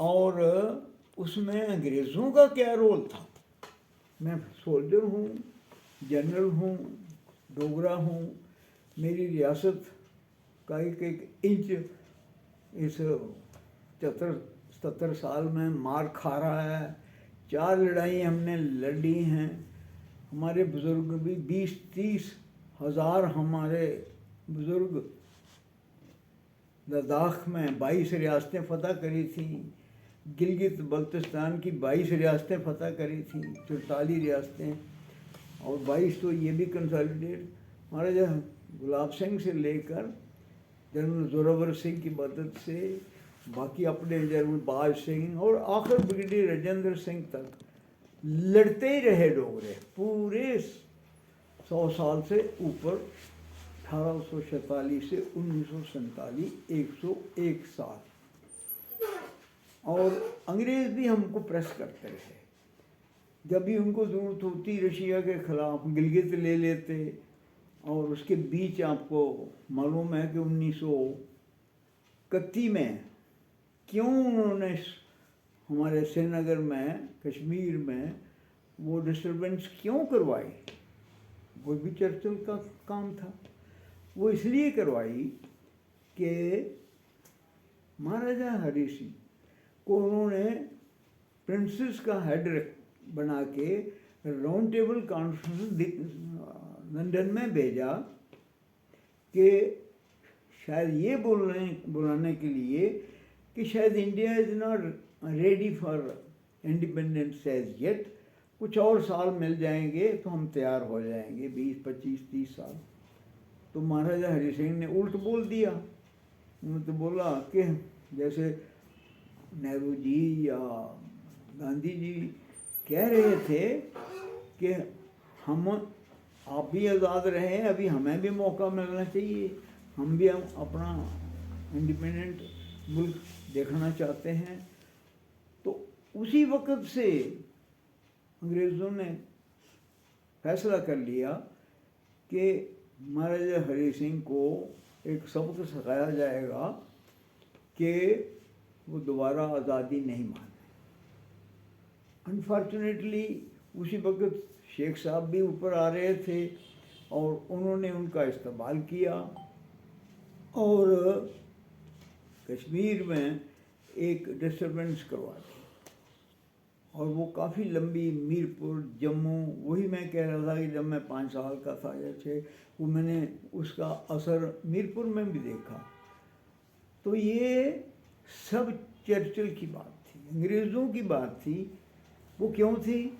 और उसमें अंग्रेज़ों का क्या रोल था। मैं सोल्जर हूँ, जनरल हूँ, डोगरा हूँ, मेरी रियासत का एक एक इंच इस 70 साल में मार खा रहा है। 4 लड़ाई हमने लड़ी हैं। हमारे बुज़ुर्ग भी 20-30 हज़ार हमारे बुज़ुर्ग लद्दाख में 22 रियासतें फ़तह करी थी। गिलगित बल्तिस्तान की 22 रियासतें फ़तह करी थी, 44 रियासतें, और 22 तो ये भी कंसोलिडेट महाराजा गुलाब सिंह से लेकर जनरल जोरावर सिंह की मदद से, बाकी अपने जनरल बाज सिंह और आखिर ब्रिगेडियर राजेंद्र सिंह तक लड़ते ही रहे डोगरे पूरे 100 साल से ऊपर। 1847 से 1947 101 साल। और अंग्रेज़ भी हमको प्रेस करते रहे। जब भी उनको ज़रूरत होती रशिया के ख़िलाफ़ गिलगित ले लेते। और उसके बीच आपको मालूम है कि 1931 में क्यों उन्होंने हमारे श्रीनगर में, कश्मीर में वो डिस्टर्बेंस क्यों करवाई। वो भी चर्चिल का काम था। वो इसलिए करवाई कि महाराजा हरी सिंह को उन्होंने प्रिंसेस का हेड बना के राउंड टेबल कॉन्फ्रेंस लंदन में भेजा कि शायद ये बुलाने के लिए कि शायद India is not ready for independence as yet, कुछ और साल मिल जाएंगे तो हम तैयार हो जाएंगे, 20, 25, 30 साल। तो महाराजा हरि सिंह ने उल्ट बोल दिया। उन्होंने तो बोला कि जैसे नेहरू जी या गांधी जी कह रहे थे कि हम आप भी आज़ाद रहे, अभी हमें भी मौका मिलना चाहिए, हम भी अपना इंडिपेंडेंट मुल्क देखना चाहते हैं। तो उसी वक्त से अंग्रेज़ों ने फैसला कर लिया कि महाराजा हरि सिंह को एक सबक सिखाया जाएगा कि वो दोबारा आज़ादी नहीं माने। अनफॉर्चुनेटली उसी वक्त शेख साहब भी ऊपर आ रहे थे और उन्होंने उनका इस्तेमाल किया और कश्मीर में एक डिस्टर्बेंस करवा दी। और वो काफ़ी लंबी, मीरपुर, जम्मू, वही मैं कह रहा था कि जब मैं 5 साल का था या 6, वो मैंने उसका असर मीरपुर में भी देखा। तो ये सब चर्चिल की बात थी, अंग्रेज़ों की बात थी। वो क्यों थी?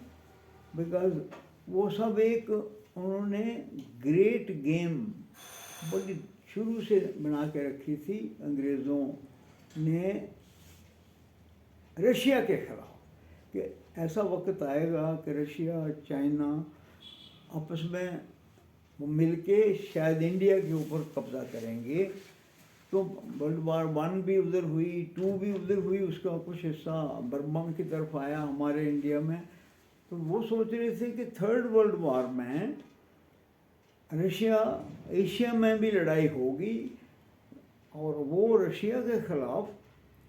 बिकॉज वो सब एक उन्होंने ग्रेट गेम बड़ी शुरू से बना के रखी थी अंग्रेज़ों ने रशिया के खिलाफ, कि ऐसा वक्त आएगा कि रशिया, चाइना आपस में मिलके शायद इंडिया के ऊपर कब्ज़ा करेंगे। तो वर्ल्ड वार 1 भी उधर हुई, 2 भी उधर हुई, उसका कुछ हिस्सा बर्मा की तरफ आया हमारे इंडिया में। तो वो सोच रहे थे कि 3rd वर्ल्ड वार में रशिया, एशिया में भी लड़ाई होगी और वो रशिया के ख़िलाफ़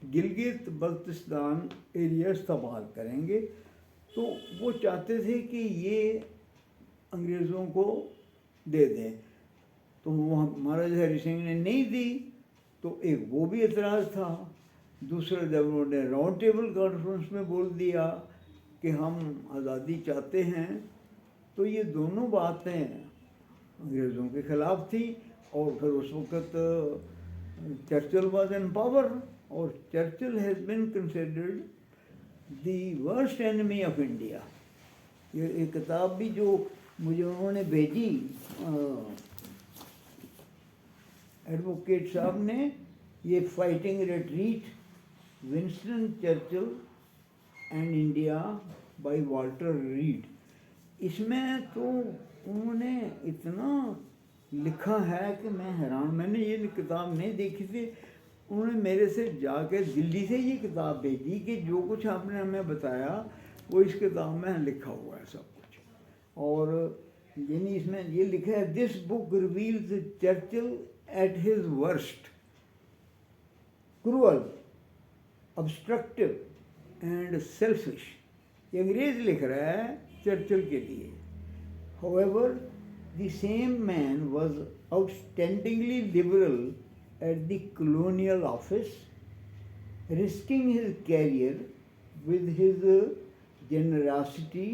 गिलगित बल्तिस्तान एरिया इस्तेमाल करेंगे। तो वो चाहते थे कि ये अंग्रेज़ों को दे दें। तो वो महाराजा हरि सिंह ने नहीं दी, तो एक वो भी एतराज़ था। दूसरा, जब उन्होंने राउंड टेबल कॉन्फ्रेंस में बोल दिया कि हम आज़ादी चाहते हैं, तो ये दोनों बातें अंग्रेज़ों के ख़िलाफ़ थी। और फिर उस वक्त चर्चिल वाज इन पावर और Churchill has been considered the worst enemy of India. ये एक किताब भी जो मुझे उन्होंने भेजी एडवोकेट साहब ने, ये fighting retreat Winston Churchill and India by Walter read. इसमें तो उन्होंने इतना लिखा है कि मैं हैरान। मैंने ये किताब नहीं देखी थी, उन्होंने मेरे से जाके दिल्ली से ये किताब भेजी कि जो कुछ आपने हमें बताया वो इस किताब में लिखा हुआ है सब कुछ। और यानी इसमें ये लिखा है, this book reveals Churchill at his worst, cruel, obstructive and selfish। ये अंग्रेज लिख रहा है चर्चिल के लिए। However, the same man was outstandingly liberal at the colonial office, risking his career with his generosity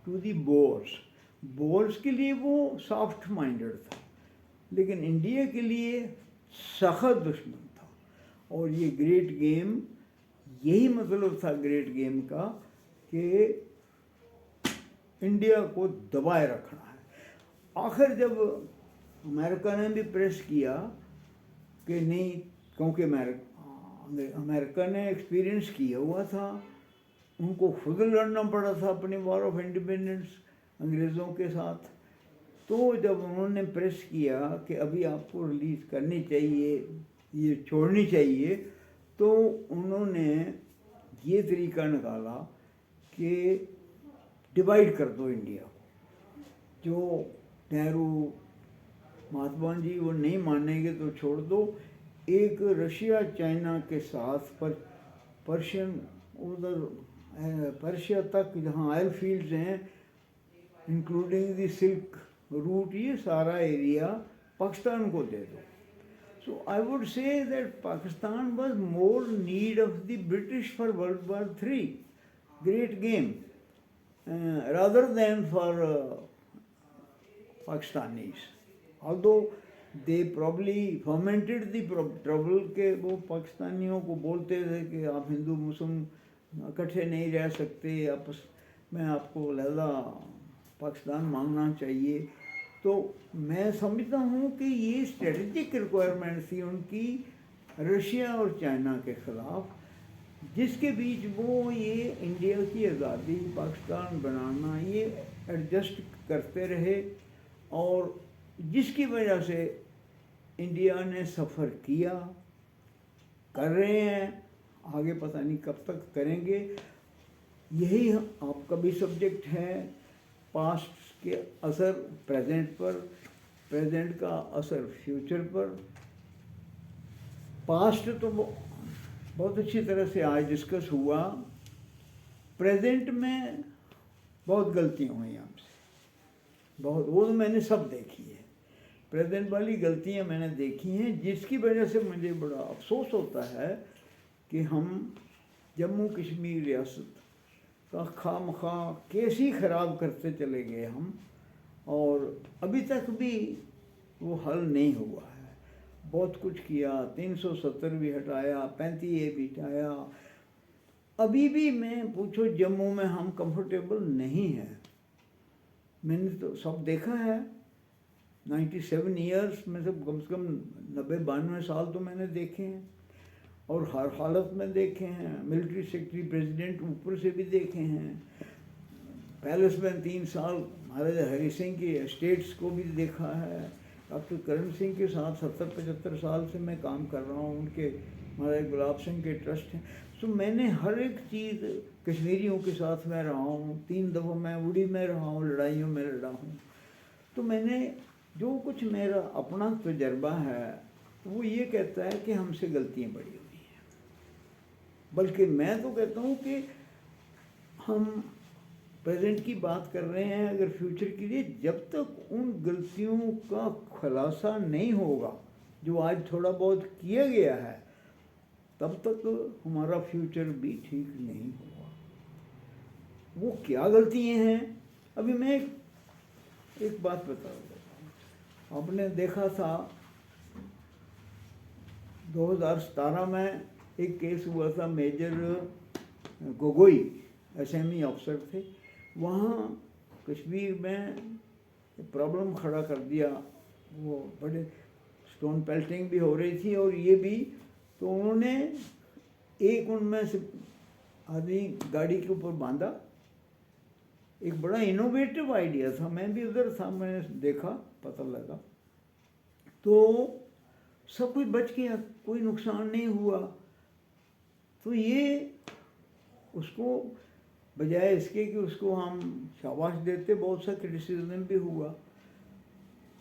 to the Boers। Boers के लिए वो सॉफ्ट माइंडेड था, लेकिन इंडिया के लिए सख्त दुश्मन था। और ये ग्रेट गेम, यही मतलब था ग्रेट गेम का कि इंडिया को दबाए रखना है। आखिर जब अमेरिका ने भी प्रेस किया कि नहीं, क्योंकि अमेरिका ने एक्सपीरियंस किया हुआ था, उनको खुद लड़ना पड़ा था अपनी वॉर ऑफ इंडिपेंडेंस अंग्रेज़ों के साथ। तो जब उन्होंने प्रेस किया कि अभी आपको रिलीज़ करनी चाहिए, ये छोड़नी चाहिए, तो उन्होंने ये तरीका निकाला कि डिवाइड कर दो इंडिया को। जो नेहरू महात्मा जी वो नहीं मानेंगे तो छोड़ दो। एक रशिया चाइना के साथ पर्शियन, उधर पर्शिया तक जहाँ ऑयल फील्ड्स हैं, इंक्लूडिंग द सिल्क रूट, ये सारा एरिया पाकिस्तान को दे दो। So I would say that Pakistan was more need of the British for world war 3 great game rather than for Pakistanis, although they probably fomented the trouble के वो पाकिस्तानियों को बोलते थे कि आप हिंदू मुस्लिम इकट्ठे नहीं रह सकते, आपस में आपको लहदा पाकिस्तान मांगना चाहिए। तो मैं समझता हूँ कि ये स्ट्रेटजिक रिक्वायरमेंट थी उनकी रशिया और चाइना के ख़िलाफ़, जिसके बीच वो ये इंडिया की आज़ादी, पाकिस्तान बनाना, ये एडजस्ट करते रहे, और जिसकी वजह से इंडिया ने सफ़र किया, कर रहे हैं, आगे पता नहीं कब तक करेंगे। यही आपका भी सब्जेक्ट है, पास्ट के असर प्रेजेंट पर, प्रेजेंट का असर फ्यूचर पर। पास्ट तो बहुत अच्छी तरह से आज डिस्कस हुआ, प्रेजेंट में बहुत गलतियाँ हुई हमसे, बहुत, वो तो मैंने सब देखी है। प्रेजेंट वाली गलतियाँ मैंने देखी हैं, जिसकी वजह से मुझे बड़ा अफसोस होता है कि हम जम्मू कश्मीर रियासत का खामखा केस ही ख़राब करते चले गए हम, और अभी तक भी वो हल नहीं हुआ है। बहुत कुछ किया, 370 भी हटाया, 35A भी हटाया, अभी भी मैं पूछो जम्मू में हम कंफर्टेबल नहीं हैं। मैंने तो सब देखा है, 97 ईयर्स में से कम 90-92 साल तो मैंने देखे हैं, और हर हालत में देखे हैं। मिलिट्री सेक्रेटरी प्रेसिडेंट ऊपर से भी देखे हैं, पैलेस में 3 साल महाराजा हरि सिंह की एस्टेट्स को भी देखा है। डॉक्टर करण सिंह के साथ 70-75 साल से मैं काम कर रहा हूँ, उनके महाराजा गुलाब सिंह के ट्रस्ट हैं। तो मैंने हर एक चीज़, कश्मीरियों के साथ मैं रहा हूँ, 3 दफ़ा मैं उड़ी में रहा हूँ, लड़ाइयों में लड़ा हूँ। तो मैंने जो कुछ मेरा अपना तजर्बा है वो ये कहता है कि हमसे गलतियाँ बड़ी हुई हैं, बल्कि मैं तो कहता हूँ कि हम प्रेजेंट की बात कर रहे हैं, अगर फ्यूचर के लिए जब तक उन गलतियों का खुलासा नहीं होगा जो आज थोड़ा बहुत किया गया है, तब तक हमारा फ्यूचर भी ठीक नहीं होगा। वो क्या गलतियाँ हैं, अभी मैं एक बात बता देता हूँ। आपने देखा था 2017 में एक केस हुआ था, मेजर गोगोई एसएमई अफसर थे, वहाँ कश्मीर में प्रॉब्लम खड़ा कर दिया। वो बड़े स्टोन पेल्टिंग भी हो रही थी और ये भी, तो उन्होंने एक उनमें से आदमी गाड़ी के ऊपर बांधा। एक बड़ा इनोवेटिव आइडिया था, मैं भी उधर था, मैंने देखा, पता लगा, तो सब कुछ बच गया, कोई नुकसान नहीं हुआ। तो ये उसको बजाय इसके कि उसको हम शाबाश देते, बहुत सा क्रिटिसिज्म भी हुआ।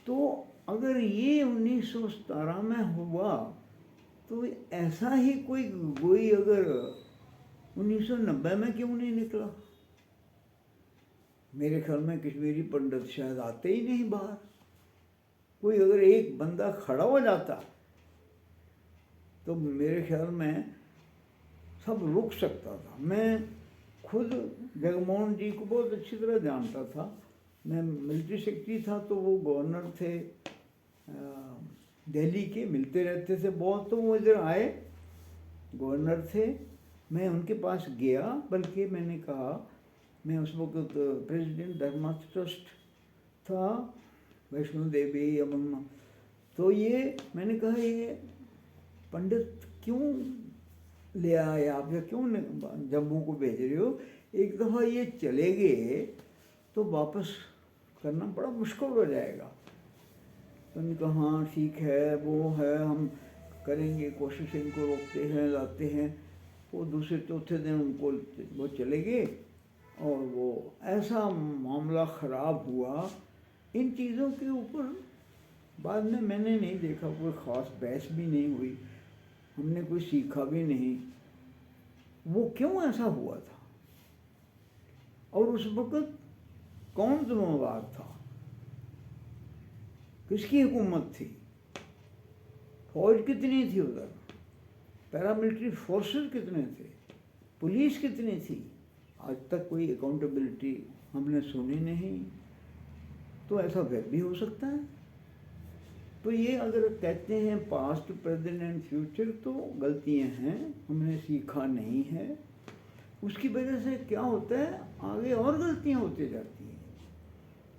तो अगर ये 1917 में हुआ तो ऐसा ही कोई कोई अगर 1990 में क्यों नहीं निकला? मेरे ख्याल में कश्मीरी पंडित शायद आते ही नहीं बाहर। कोई अगर एक बंदा खड़ा हो जाता तो मेरे ख्याल में सब रुक सकता था। मैं खुद जगमोहन जी को बहुत अच्छी तरह जानता था। मैं मिलिट्री सेक्रेटरी था तो वो गवर्नर थे दिल्ली के, मिलते रहते थे बहुत। तो वो इधर आए, गवर्नर थे, मैं उनके पास गया। बल्कि मैंने कहा, मैं उस वक्त प्रेसिडेंट धर्मार्थ ट्रस्ट था, वैष्णो देवी यमुना। तो ये मैंने कहा, ये पंडित क्यों ले आए आप, या क्यों जम्मू को भेज रहे हो? एक दफ़ा ये चले गए तो वापस करना बड़ा मुश्किल हो जाएगा। तो उन्होंने कहा हाँ ठीक है, वो है, हम करेंगे कोशिश, इनको रोकते हैं, लाते हैं। वो दूसरे चौथे दिन उनको वो चले गए और वो ऐसा मामला ख़राब हुआ। इन चीज़ों के ऊपर बाद में मैंने नहीं देखा, कोई ख़ास बहस भी नहीं हुई, हमने कोई सीखा भी नहीं वो क्यों ऐसा हुआ था और उस वक़्त कौन जिम्मेवार था, किसकी हुकूमत थी, फौज कितनी थी उधर, पैरामिलिट्री फोर्सेस कितने थे, पुलिस कितनी थी। आज तक कोई अकाउंटेबिलिटी हमने सुनी नहीं। तो ऐसा फिर भी हो सकता है। तो ये अगर कहते हैं पास्ट प्रेजेंट एंड फ्यूचर, तो गलतियां हैं, हमने सीखा नहीं है। उसकी वजह से क्या होता है, आगे और गलतियां होती जाती हैं।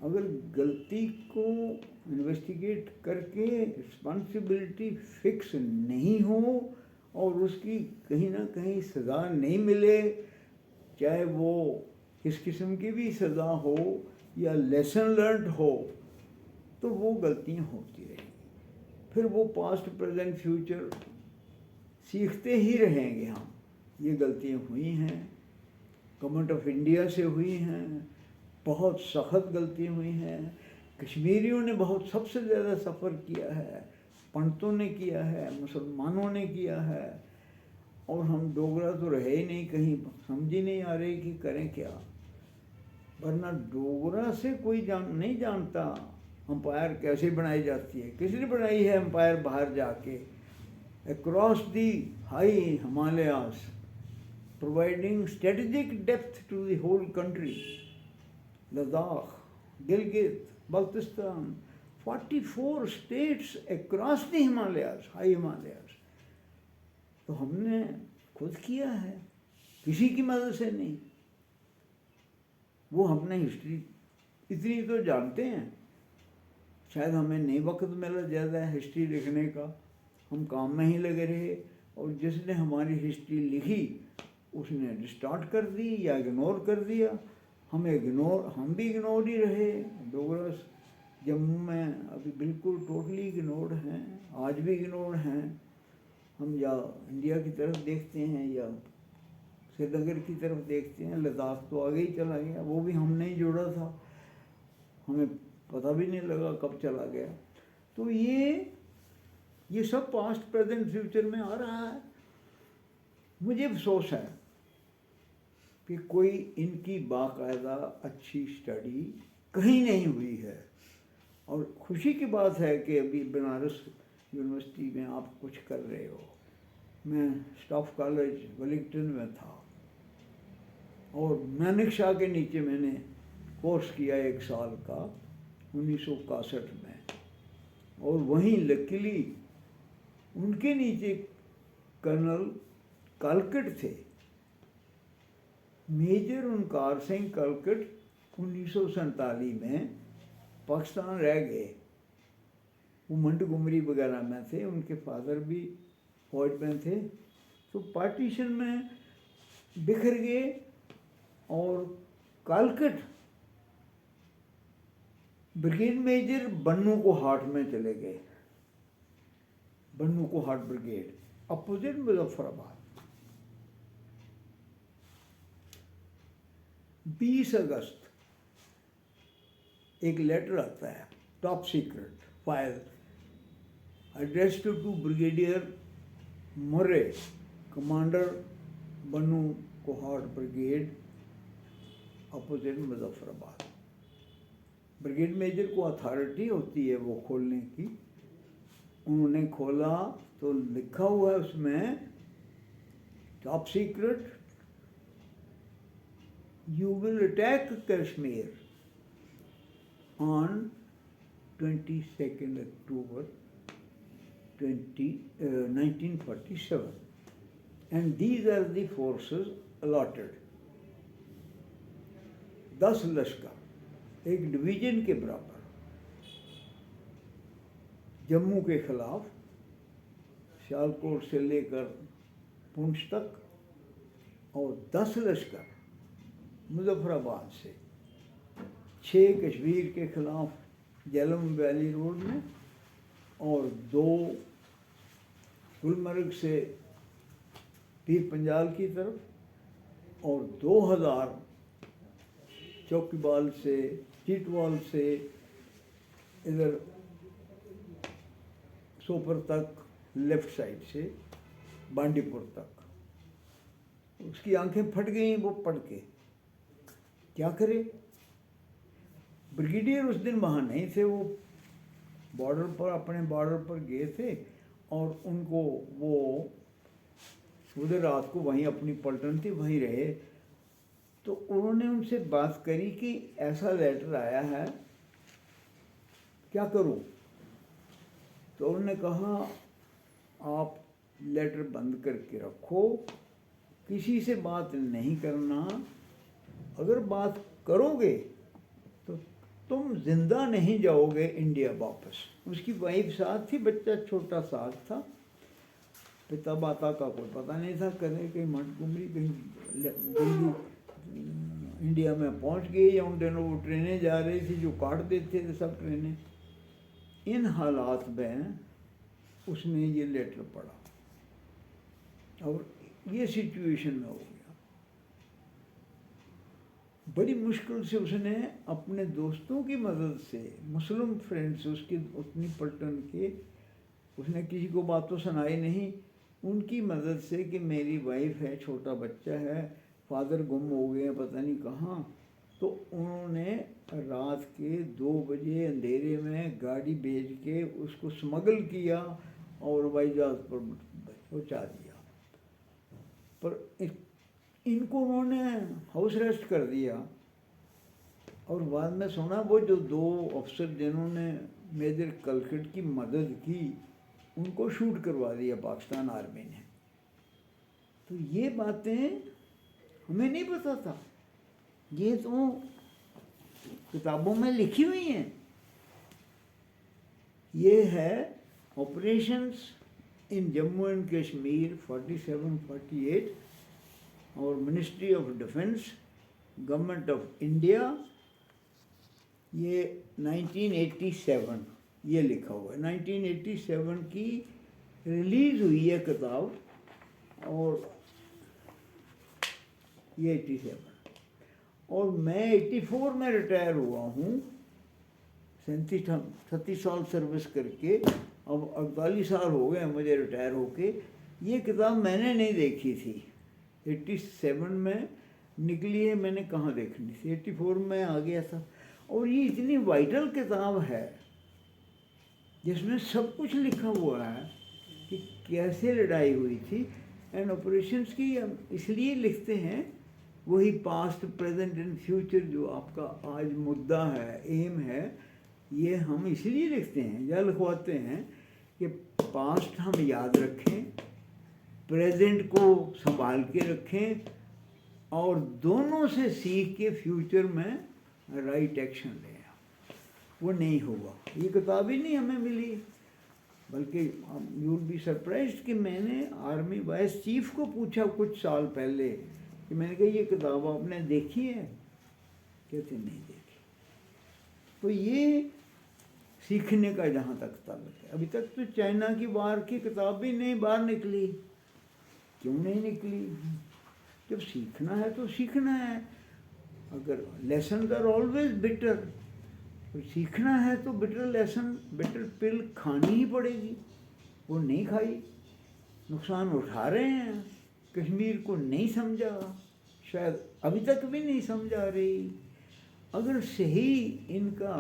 अगर गलती को इन्वेस्टिगेट करके रिस्पॉन्सिबिलिटी फिक्स नहीं हो और उसकी कहीं ना कहीं सज़ा नहीं मिले, चाहे वो किस किस्म की भी सज़ा हो या लेसन लर्न हो, तो वो गलतियां होती रहेंगी। फिर वो पास्ट प्रेजेंट फ्यूचर सीखते ही रहेंगे हम, ये गलतियां हुई हैं, गवर्नमेंट ऑफ इंडिया से हुई हैं, बहुत सख्त गलतियां हुई हैं। कश्मीरियों ने बहुत सबसे ज़्यादा सफ़र किया है, पंडितों ने किया है, मुसलमानों ने किया है, और हम डोगरा तो रहे ही नहीं, कहीं समझ ही नहीं आ रही कि करें क्या। वरना डोगरा से कोई नहीं जानता एम्पायर कैसे बनाई जाती है। किसने बनाई है एम्पायर? बाहर जाके across the high Himalayas, providing strategic depth to the whole country, Ladakh, Gilgit, Baltistan, 44 states across the Himalayas, high Himalayas. तो हमने खुद किया है, किसी की मदद से नहीं। वो हमने हिस्ट्री इतनी तो जानते हैं, शायद हमें नहीं वक्त मिला ज़्यादा हिस्ट्री लिखने का, हम काम में ही लगे रहे, और जिसने हमारी हिस्ट्री लिखी उसने डिस्टार्ट कर दी या इग्नोर कर दिया। हम भी इग्नोर ही रहे। डोगरा जम्मू में अभी बिल्कुल टोटली इग्नोर्ड हैं, आज भी इग्नोर्ड हैं। हम या इंडिया की तरफ देखते हैं या श्रीनगर की तरफ देखते हैं, लद्दाख तो आगे ही चला गया, वो भी हमने ही जोड़ा था, हमें पता भी नहीं लगा कब चला गया। तो ये सब पास्ट प्रेजेंट फ्यूचर में आ रहा है। मुझे अफसोस है कि कोई इनकी बाकायदा अच्छी स्टडी कहीं नहीं हुई है। और खुशी की बात है कि अभी बनारस यूनिवर्सिटी में आप कुछ कर रहे हो। मैं स्टाफ कॉलेज वेलिंगटन में था और मानेक शाह के नीचे मैंने कोर्स किया 1 साल का 1961 में, और वहीं लकीली उनके नीचे कर्नल कलकट थे, मेजर ओंकार सिंह कलकट 1947 में पाकिस्तान रह गए। वो मंटगोमरी वगैरह में थे, उनके फादर भी फौज में थे। तो पार्टीशन में बिखर गए और कलकट ब्रिगेड मेजर बन्नू को हाट में चले गए। Bannu Kohat brigade opposite Muzaffarabad. 20 अगस्त एक लेटर आता है, top secret file, address to brigadier Murray, commander Bannu Kohat brigade, opposite Muzaffarabad. Brigade major को अथॉरिटी होती है वो खोलने की। उन्होंने खोला तो लिखा हुआ है उसमें, top secret, you will attack Kashmir on 22 October 1947 and these are the forces allotted। 10 लश्कर एक डिवीजन के बराबर जम्मू के खिलाफ, सियालकोट से लेकर पुंछ तक, और 10 लश्कर मुजफ्फराबाद से, 6 कश्मीर के खिलाफ झेलम वैली रोड में, और 2 गुलमर्ग से पीर पंजाल की तरफ, और 2000 चौकीबाल से, चीटवाल से इधर सोपर तक, लेफ्ट साइड से बांडीपुर तक। उसकी आंखें फट गई वो पढ़ के, क्या करे। ब्रिगेडियर उस दिन वहाँ नहीं थे, वो बॉर्डर पर, अपने बॉर्डर पर गए थे, और उनको वो उधर रात को वहीं अपनी पलटन थी, वहीं रहे। तो उन्होंने उनसे बात करी कि ऐसा लेटर आया है, क्या करूं। तो उन्होंने कहा आप लेटर बंद करके रखो, किसी से बात नहीं करना, अगर बात करोगे तो तुम जिंदा नहीं जाओगे इंडिया वापस। उसकी वाइफ साथ थी, बच्चा छोटा साथ था, पिता माता का कोई पता नहीं था, कहीं कहीं मटकुमरी, कहीं दिल्ली इंडिया में पहुंच गई, या उन दिनों वो ट्रेनें जा रही थी जो काट देते थे सब ट्रेनें। इन हालात में उसने ये लेटर पढ़ा और ये सिचुएशन में हो गया। बड़ी मुश्किल से उसने अपने दोस्तों की मदद से, मुस्लिम फ्रेंड्स उसके, उतनी पलटन के, उसने किसी को बात तो सुनाई नहीं, उनकी मदद से कि मेरी वाइफ है, छोटा बच्चा है, फादर गुम हो गए पता नहीं कहाँ। तो उन्होंने रात के 2 बजे अंधेरे में गाड़ी भेज के उसको स्मगल किया और हवाई जहाज पर पहुँचा दिया। पर इनको उन्होंने हाउस अरेस्ट कर दिया, और बाद में सुना वो जो 2 अफसर जिन्होंने मेजर कलकट की मदद की, उनको शूट करवा दिया पाकिस्तान आर्मी ने। तो ये बातें हमें नहीं पता था, ये तो किताबों में लिखी हुई हैं। ये है operations in Jammu and Kashmir 47-48 और ministry of defence, government of India, ये 1987 ये लिखा हुआ है। 1987 की रिलीज़ हुई है किताब, और ये 87, और मैं 84 में रिटायर हुआ हूँ, 37 साल सर्विस करके, अब 48 साल हो गए मुझे रिटायर होके। ये किताब मैंने नहीं देखी थी, 87 में निकली है, मैंने कहाँ देखनी थी, 84 में आ गया था। और ये इतनी वाइटल किताब है जिसमें सब कुछ लिखा हुआ है कि कैसे लड़ाई हुई थी। एंड ऑपरेशंस की इसलिए लिखते हैं, वही पास्ट प्रेजेंट एंड फ्यूचर जो आपका आज मुद्दा है, एम है, ये हम इसलिए लिखते हैं या लिखवाते हैं कि पास्ट हम याद रखें, प्रेजेंट को संभाल के रखें, और दोनों से सीख के फ्यूचर में राइट एक्शन लें। वो नहीं होगा, ये किताब ही नहीं हमें मिली। बल्कि यू विल बी सरप्राइज्ड कि मैंने आर्मी वाइस चीफ को पूछा कुछ साल पहले कि मैंने कहा ये किताब आपने देखी है, कहते नहीं देखी। तो ये सीखने का जहाँ तक ताल्लुक है, अभी तक तो चाइना की वार की किताब भी नहीं बाहर निकली। क्यों नहीं निकली? जब सीखना है तो सीखना है। अगर लेसन आर ऑलवेज बिटर, तो सीखना है तो बिटर लेसन, बिटर पिल खानी ही पड़ेगी। वो नहीं खाई नुकसान उठा रहे हैं, कश्मीर को नहीं समझा, शायद अभी तक भी नहीं समझा रही। अगर सही इनका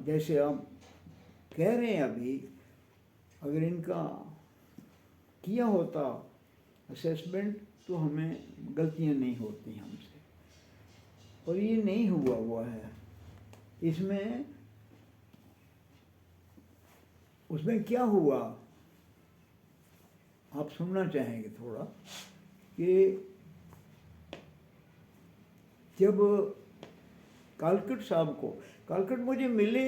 जैसे आप कह रहे हैं अभी, अगर इनका किया होता असेसमेंट तो हमें गलतियां नहीं होती हमसे, और ये नहीं हुआ है। इसमें उसमें क्या हुआ आप सुनना चाहेंगे थोड़ा, कि जब कालकट साहब को, कालकट मुझे मिले,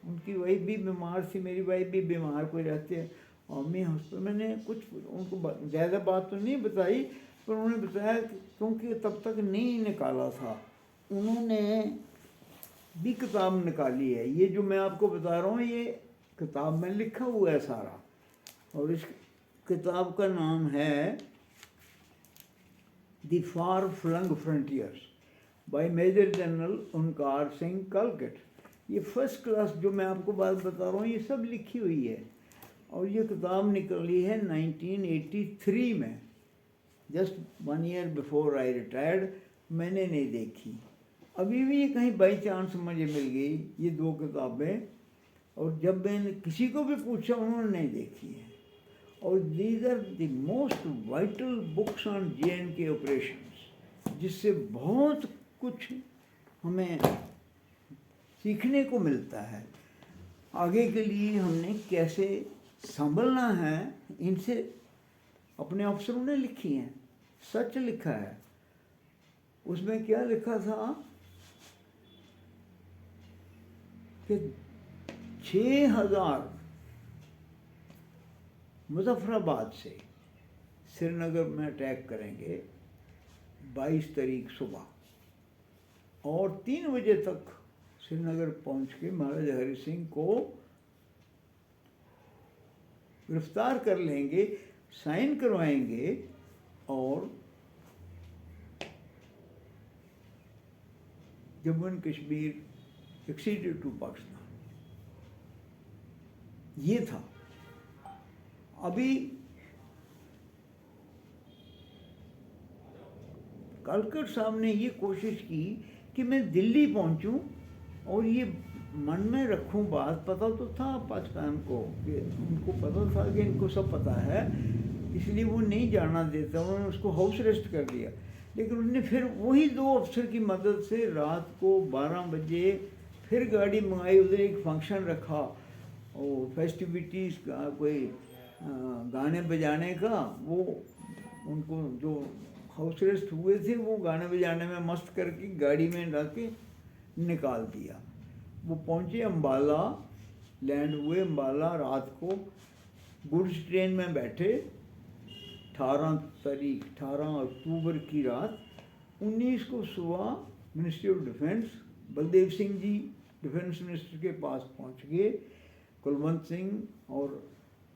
उनकी वाइफ भी बीमार थी, मेरी वाइफ भी बीमार कोई रहते हैं, और मैं हॉस्पिटल, मैंने कुछ उनको ज़्यादा बात तो नहीं बताई, पर उन्होंने बताया क्योंकि तब तक नहीं निकाला था, उन्होंने भी किताब निकाली है। ये जो मैं आपको बता रहा हूँ ये किताब में लिखा हुआ है सारा, और इस किताब का नाम है the far flung frontiers by major general Onkar Singh Kalkat. ये फर्स्ट क्लास जो मैं आपको बात बता रहा हूँ ये सब लिखी हुई है, और ये किताब निकली है 1983 में, just 1 year before I retired. मैंने नहीं देखी, अभी भी ये कहीं बाई चांस मुझे मिल गई ये 2 किताबें, और जब मैंने किसी को भी पूछा उन्होंने नहीं देखी है। और these are the most vital books on JNK operations, जिससे बहुत कुछ हमें सीखने को मिलता है आगे के लिए हमने कैसे संभलना है। इनसे अपने अफसरों ने लिखी हैं, सच लिखा है। उसमें क्या लिखा था कि 6000 मुजफ्फराबाद से श्रीनगर में अटैक करेंगे 22 तारीख सुबह, और 3 बजे तक श्रीनगर पहुंच के महाराजा हरि सिंह को गिरफ्तार कर लेंगे, साइन करवाएंगे, और Jammu and Kashmir acceded to Pakistan. ये था। अभी कालकट साहब ने ये कोशिश की कि मैं दिल्ली पहुंचूं और ये मन में रखूं बात, पता तो था पाकिस्तान को कि उनको पता था कि इनको सब पता है, इसलिए वो नहीं जाना देता, उन्होंने उसको हाउस अरेस्ट कर दिया। लेकिन उन्होंने फिर वही 2 अफसर की मदद से रात को 12 बजे फिर गाड़ी मंगाई, उधर एक फंक्शन रखा और फेस्टिविटीज़ का, कोई गाने बजाने का, वो उनको जो हाउस अरेस्ट हुए थे वो गाने बजाने में मस्त करके गाड़ी में डाल के निकाल दिया। वो पहुँचे अम्बाला, लैंड हुए अम्बाला, रात को गुड्स ट्रेन में बैठे, 18 अक्टूबर की रात। 19 को सुबह ministry of defence Baldev Singh ji defence minister के पास पहुंच गए। कुलवंत सिंह और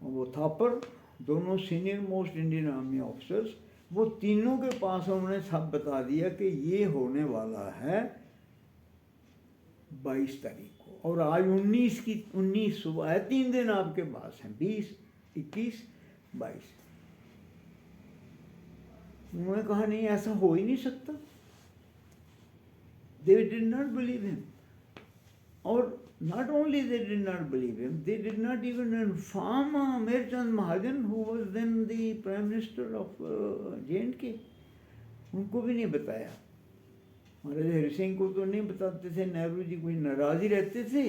वो थापर, दोनों senior most Indian army officers, वो तीनों के पास उन्होंने सब बता दिया कि ये होने वाला है 22 तारीख को, और आज 19 सुबह है, 3 दिन आपके पास हैं, 20, 21, 22। उन्होंने कहा नहीं, ऐसा हो ही नहीं सकता। They did not believe him. और not only they did not believe him, they did not even inform Mir Chand Mahajan, who was then the Prime Minister of J&K. उनको भी नहीं बताया। महाराजा हरि सिंह को तो नहीं बताते थे, नेहरू जी कुछ नाराज ही रहते थे,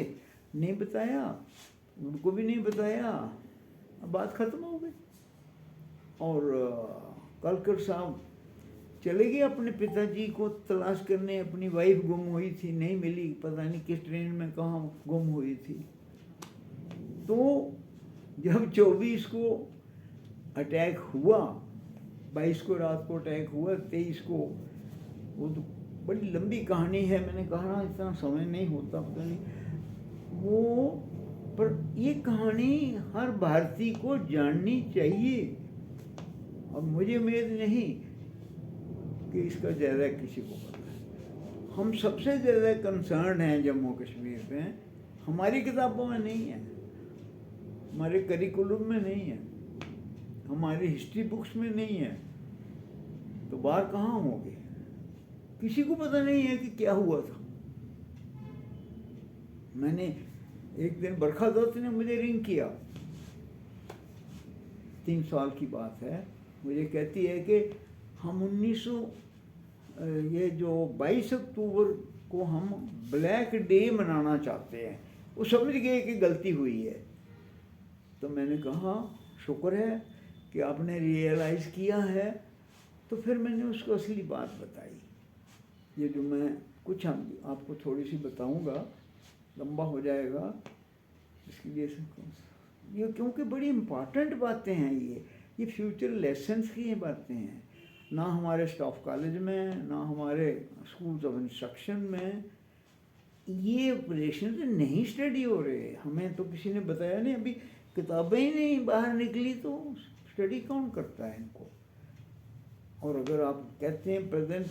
नहीं बताया, उनको भी नहीं बताया, अब बात खत्म हो गई। और कालकट साहब चले गए अपने पिताजी को तलाश करने, अपनी वाइफ गुम हुई थी, नहीं मिली, पता नहीं किस ट्रेन में कहाँ गुम हुई थी। तो जब 24 को अटैक हुआ, 22 को रात को अटैक हुआ, 23 को, वो तो बड़ी लंबी कहानी है, मैंने कहा ना इतना समय नहीं होता, पता नहीं वो, पर ये कहानी हर भारतीय को जाननी चाहिए। और मुझे उम्मीद नहीं कि इसका ज़्यादा किसी को पता है। हम सबसे ज़्यादा कंसर्न हैं जम्मू कश्मीर में, हमारी किताबों में नहीं है, हमारे करिकुलम में नहीं है। हमारी हिस्ट्री बुक्स में नहीं है तो बाहर कहाँ होंगे? किसी को पता नहीं है कि क्या हुआ था। मैंने एक दिन बरखा दत्त ने मुझे रिंग किया, 3 साल की बात है, मुझे कहती है कि हम 22 अक्टूबर को हम ब्लैक डे मनाना चाहते हैं। वो समझ गए कि गलती हुई है। तो मैंने कहा शुक्र है कि आपने रियलाइज़ किया है। तो फिर मैंने उसको असली बात बताई, ये जो मैं कुछ आपको थोड़ी सी बताऊंगा, लंबा हो जाएगा इसके लिए ये, क्योंकि बड़ी इम्पॉर्टेंट बातें हैं ये फ्यूचर लेसन्स की ये बातें हैं। ना हमारे स्टाफ कॉलेज में, ना हमारे स्कूल्स ऑफ इंस्ट्रक्शन में ये ऑपरेशन नहीं स्टडी हो रहे। हमें तो किसी ने बताया नहीं, अभी किताबें ही नहीं बाहर निकली तो स्टडी कौन करता है इनको। और अगर आप कहते हैं प्रेजेंट,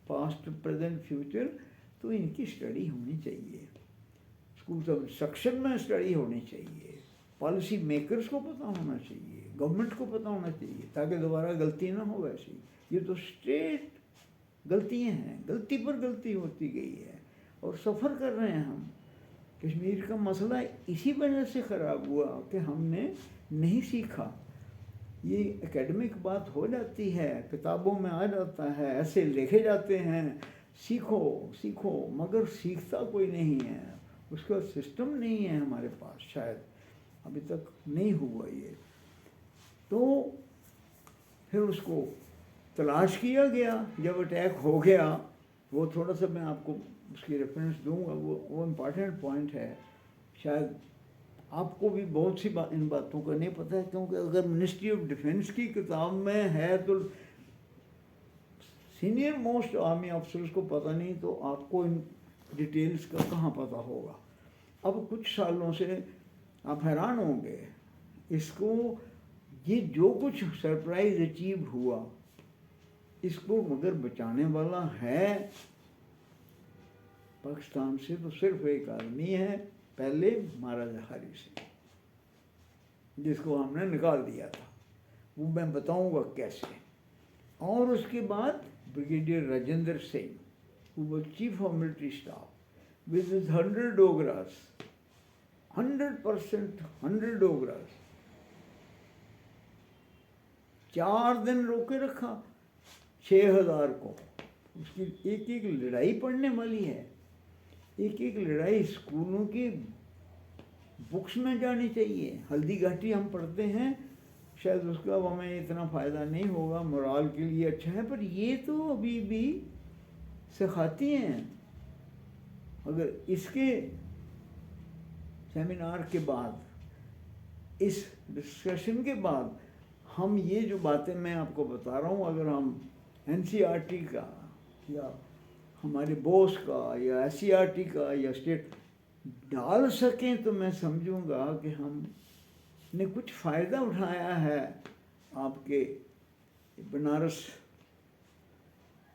पास्ट, प्रेजेंट, फ्यूचर, तो इनकी स्टडी होनी चाहिए। स्कूल्स ऑफ इंस्ट्रक्शन में स्टडी होनी चाहिए, पॉलिसी मेकर्स को पता होना चाहिए, गवर्नमेंट को पता होना चाहिए, ताकि दोबारा गलती ना हो। वैसी ये तो स्ट्रेट गलतियां हैं, गलती पर गलती होती गई है और सफ़र कर रहे हैं हम। कश्मीर का मसला इसी वजह से ख़राब हुआ कि हमने नहीं सीखा। ये एकेडमिक बात हो जाती है, किताबों में आ जाता है, ऐसे लिखे जाते हैं, सीखो सीखो, मगर सीखता कोई नहीं है। उसका सिस्टम नहीं है हमारे पास, शायद अभी तक नहीं हुआ ये। तो फिर उसको तलाश किया गया। जब अटैक हो गया, वो थोड़ा सा मैं आपको उसकी रेफरेंस दूंगा, वो इम्पॉर्टेंट पॉइंट है। शायद आपको भी बहुत सी इन बातों का नहीं पता है, क्योंकि अगर मिनिस्ट्री ऑफ डिफेंस की किताब में है तो सीनियर मोस्ट आर्मी ऑफिसर्स को पता नहीं, तो आपको इन डिटेल्स का कहाँ पता होगा। अब कुछ सालों से आप हैरान होंगे इसको, ये जो कुछ सरप्राइज अचीव हुआ, इसको मगर बचाने वाला है पाकिस्तान से तो सिर्फ एक आदमी है, पहले महाराजा हारी सिंह, जिसको हमने निकाल दिया था। वो मैं बताऊंगा कैसे। और उसके बाद brigadier Rajendra Singh, who was chief of military staff, with his 100 डोगरास, 100%, 100 डोगरास, 4 दिन रोके रखा 6000 को। उसकी एक एक लड़ाई पढ़ने वाली है, एक एक लड़ाई स्कूलों की बुक्स में जानी चाहिए। हल्दी घाटी हम पढ़ते हैं, शायद उसका हमें इतना फ़ायदा नहीं होगा, मोराल के लिए अच्छा है, पर ये तो अभी भी सिखाती हैं। अगर इसके सेमिनार के बाद, इस डिस्कशन के बाद, हम ये जो बातें मैं आपको बता रहा हूँ, अगर हम एनसीईआरटी का या हमारे बोस का या एससीईआरटी का या स्टेट डाल सकें, तो मैं समझूंगा कि हमने कुछ फ़ायदा उठाया है आपके बनारस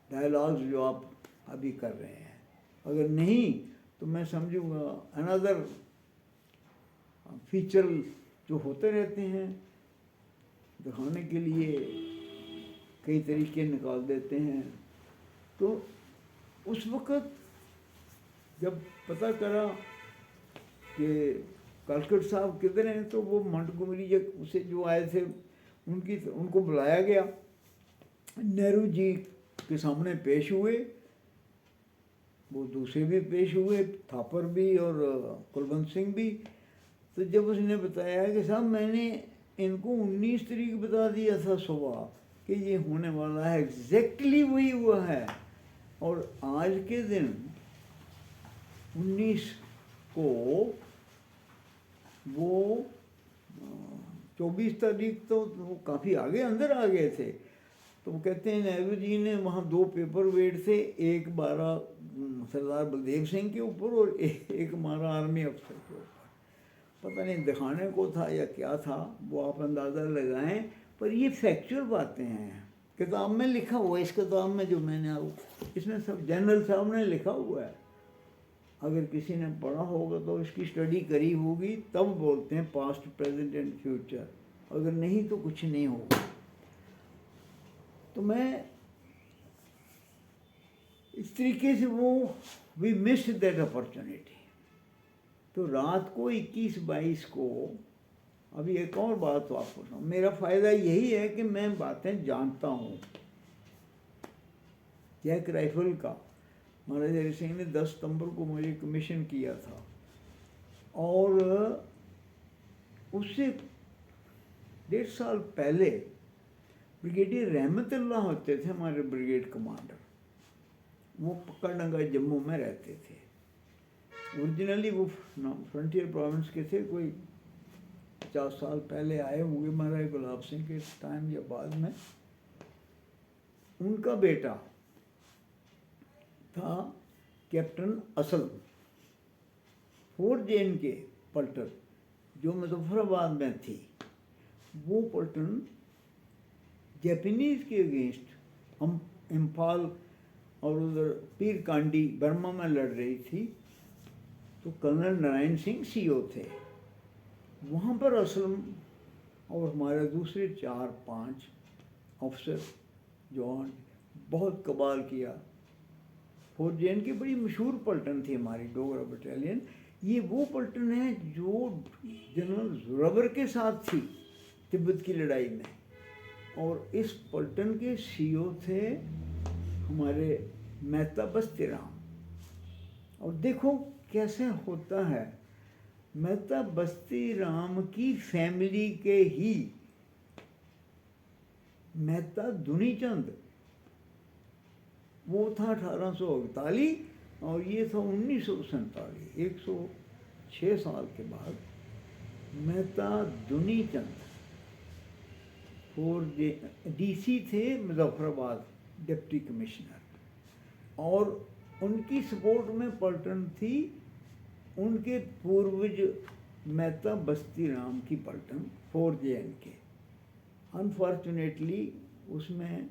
डायलॉग्स जो आप अभी कर रहे हैं। अगर नहीं तो मैं समझूंगा अनदर फीचर जो होते रहते हैं दिखाने के लिए कई तरीके निकाल देते हैं। तो उस वक़्त जब पता करा कि कालकट साहब किधर हैं, तो वो मंटगोमरी से जो आए थे उनको बुलाया गया। नेहरू जी के सामने पेश हुए, वो दूसरे भी पेश हुए, थापर भी और कुलवंत सिंह भी। तो जब उसने बताया कि साहब मैंने इनको 19 तारीख बता दिया था सुबह कि ये होने वाला है, एग्जैक्टली वही हुआ है। और आज के दिन 19 को वो 24 तारीख तो वो काफ़ी आगे अंदर आ गए थे। तो वो कहते हैं नेहरू जी ने वहाँ 2 पेपर वेट थे, एक मारा सरदार बलदेव सिंह के ऊपर और एक मारा आर्मी अफसर के ऊपर। पता नहीं दिखाने को था या क्या था, वो आप अंदाज़ा लगाएं, पर ये फैक्चुअल बातें हैं, किताब में लिखा हुआ है। इस किताब में जो मैंने इसमें सब जनरल साहब ने लिखा हुआ है, अगर किसी ने पढ़ा होगा तो इसकी स्टडी करी होगी, तब बोलते हैं पास्ट, प्रेजेंट एंड फ्यूचर। अगर नहीं तो कुछ नहीं होगा। तो मैं इस तरीके से वो वी मिस्ड दैट अपॉर्चुनिटी। तो रात को 21-22 को, अभी एक और बात तो आपको सुनाऊं, मेरा फ़ायदा यही है कि मैं बातें जानता हूँ। जैक राइफल का महाराजा हरि सिंह ने 10 सितंबर को मुझे कमीशन किया था, और उससे 1.5 साल पहले ब्रिगेडियर रहमतुल्लाह होते थे हमारे ब्रिगेड कमांडर। वो पक्का-डंगा जम्मू में रहते थे। ओरिजिनली वो फ्रंटियर प्रोविंस के थे, कोई 50 साल पहले आए हुए महाराजा गुलाब सिंह के टाइम या बाद में। उनका बेटा था कैप्टन असद, 4 JN के पलटन, जो मुजफ्फराबाद में थी। वो पलटन जापानीज़ के अगेंस्ट हम इम्फाल और उधर पीर कांडी बर्मा में लड़ रही थी। तो कर्नल नारायण सिंह CO थे वहाँ पर। असलम और हमारे दूसरे 4-5 अफसर जवान बहुत कमाल किया। 4 JN की बड़ी मशहूर पलटन थी हमारी डोगरा बटालियन। ये वो पलटन है जो जनरल जोरावर के साथ थी तिब्बत की लड़ाई में, और इस पलटन के CO थे हमारे मेहता बस्ती राम। और देखो कैसे होता है, मेहता बस्ती राम की फैमिली के ही मेहता दुनीचंद, वो था 1848 और ये था 1947। 106 साल के बाद मेहता दुनीचंद 4 DC थे मुजफ्फराबाद, डिप्टी कमिश्नर। और उनकी सपोर्ट में पलटन थी उनके पूर्वज मेहता बस्ती राम की पलटन 4 JN के। अनफॉर्चुनेटली उसमें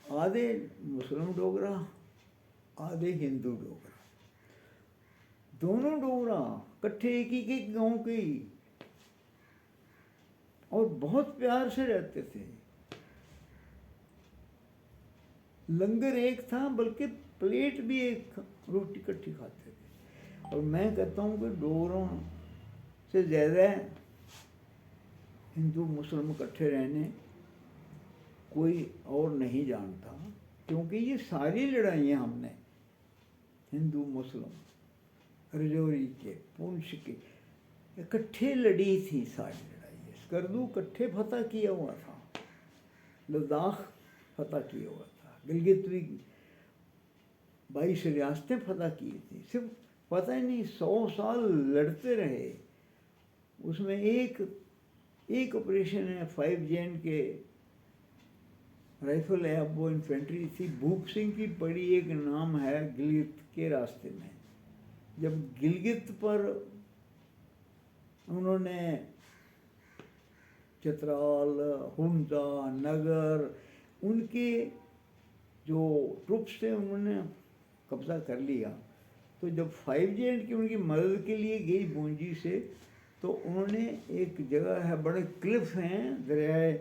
आधे मुस्लिम डोगरा, आधे हिंदू डोगरा, दोनों डोगरा इकट्ठे एक ही गांव के ही, और बहुत प्यार से रहते थे। लंगर एक था, बल्कि प्लेट भी एक, रोटी इकट्ठी खाते थे। और मैं कहता हूँ कि डोगरों से ज़्यादा हिंदू मुस्लिम इकट्ठे रहने कोई और नहीं जानता, क्योंकि ये सारी लड़ाइयाँ हमने हिंदू मुस्लिम रजौरी के, पुंछ के इकट्ठे लड़ी थी सारी लड़ाई। स्कर्दू इकट्ठे फतह किया हुआ था, लद्दाख फतह किया हुआ था, गिलगित भी 22 रियासतें फतह की थी। सिर्फ पता ही नहीं 100 साल लड़ते रहे। उसमें एक ऑपरेशन है 5 JN के राइफल है, अब वो इन्फेंट्री थी, भूप सिंह की पड़ी एक नाम है गिलगित के रास्ते में। जब गिलगित पर उन्होंने चित्राल, हुंजा, नगर, उनके जो ट्रुप्स थे उन्होंने कब्ज़ा कर लिया। तो जब 5 JN की उनकी मदद के लिए गई बूंजी से, तो उन्होंने एक जगह है, बड़े क्लिफ हैं दरियाए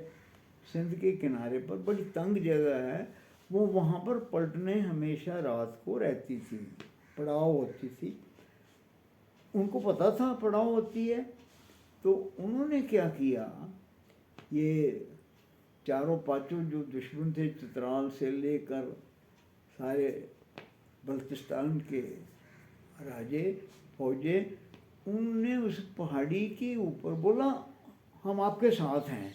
सिंध के किनारे पर, बड़ी तंग जगह है वो, वहाँ पर पलटनें हमेशा रात को रहती थी, पड़ाव होती थी। उनको पता था पड़ाव होती है, तो उन्होंने क्या किया, ये चारों पांचों जो दुश्मन थे, चित्राल से लेकर सारे बल्तिस्तान के राजे फौजे, उनने उस पहाड़ी के ऊपर बोला हम आपके साथ हैं।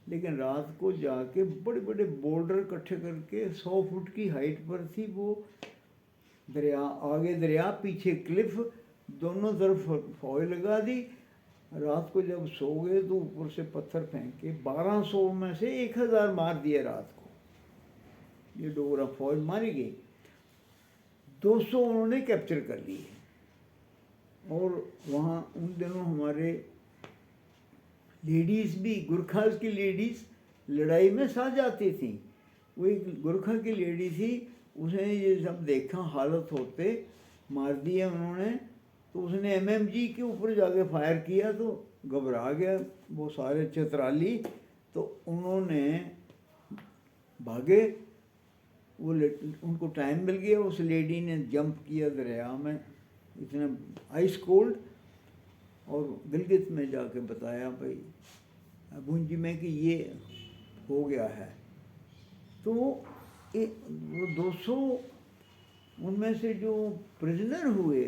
लेकिन रात को जाके बड़े बड़े बोल्डर इकट्ठे करके 100 फुट की हाइट पर थी वो दरिया, आगे दरिया पीछे क्लिफ, दोनों तरफ फौज लगा दी। रात को जब सो गए तो ऊपर से पत्थर फेंक के 1200 में से 1000 मार दिए रात को। ये डोगरा फौज मारी गई, 200 उन्होंने कैप्चर कर लिए। और वहाँ उन दिनों हमारे लेडीज़ भी, गुरखास की लेडीज़ लड़ाई में साथ जाती थी। वो एक गुरखा की लेडी थी, उसने ये सब देखा हालत होते, मार दिया उन्होंने। तो उसने MMG के ऊपर जाके फायर किया, तो घबरा गया वो सारे चतराली, तो उन्होंने भागे। वो उनको टाइम मिल गया, उस लेडी ने जंप किया दरिया में, इतना आइस कोल्ड, और गिलगित में जाके बताया भाई भुंजी में कि ये हो गया है। तो वो 200 उनमें से जो प्रिजनर हुए,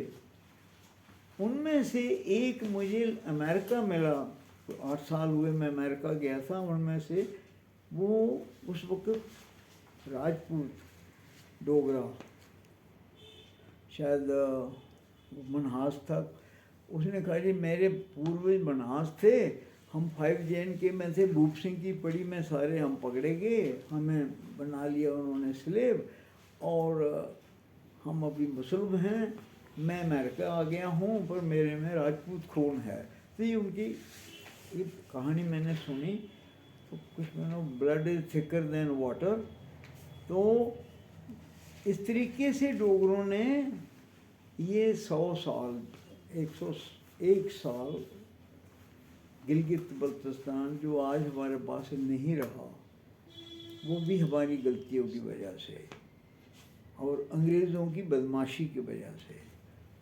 उनमें से एक मुझे अमेरिका मिला, 8 साल हुए मैं अमेरिका गया था। उनमें से वो उस वक्त राजपूत डोगरा, शायद मनहास था। उसने कहा जी मेरे पूर्वज मनहास थे, हम 5 जैन के में थे, भूप सिंह की पड़ी में सारे हम पकड़े गए, हमें बना लिया उन्होंने स्लेव, और हम अभी मुसलिम हैं। मैं अमेरिका आ गया हूँ पर मेरे में राजपूत खून है। तो ये उनकी ये कहानी मैंने सुनी, तो कुछ मैंने blood is thicker than water. तो इस तरीके से डोगरों ने ये 100 साल 101 साल गिलगित बल्तिस्तान जो आज हमारे पास नहीं रहा, वो भी हमारी गलतियों की वजह से और अंग्रेज़ों की बदमाशी की वजह से,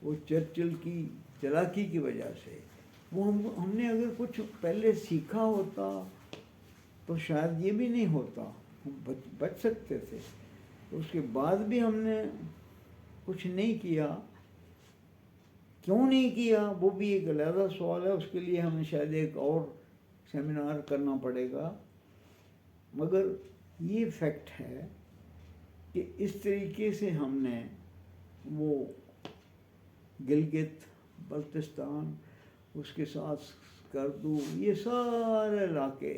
वो चर्चिल की चालाकी की वजह से। वो हमने अगर कुछ पहले सीखा होता तो शायद ये भी नहीं होता, हम बच सकते थे। तो उसके बाद भी हमने कुछ नहीं किया। क्यों नहीं किया वो भी एक अलग सवाल है, उसके लिए हमें शायद एक और सेमिनार करना पड़ेगा। मगर ये फैक्ट है कि इस तरीके से हमने वो गिलगित बल्तिस्तान, उसके साथ स्कर्दू, ये सारे इलाके,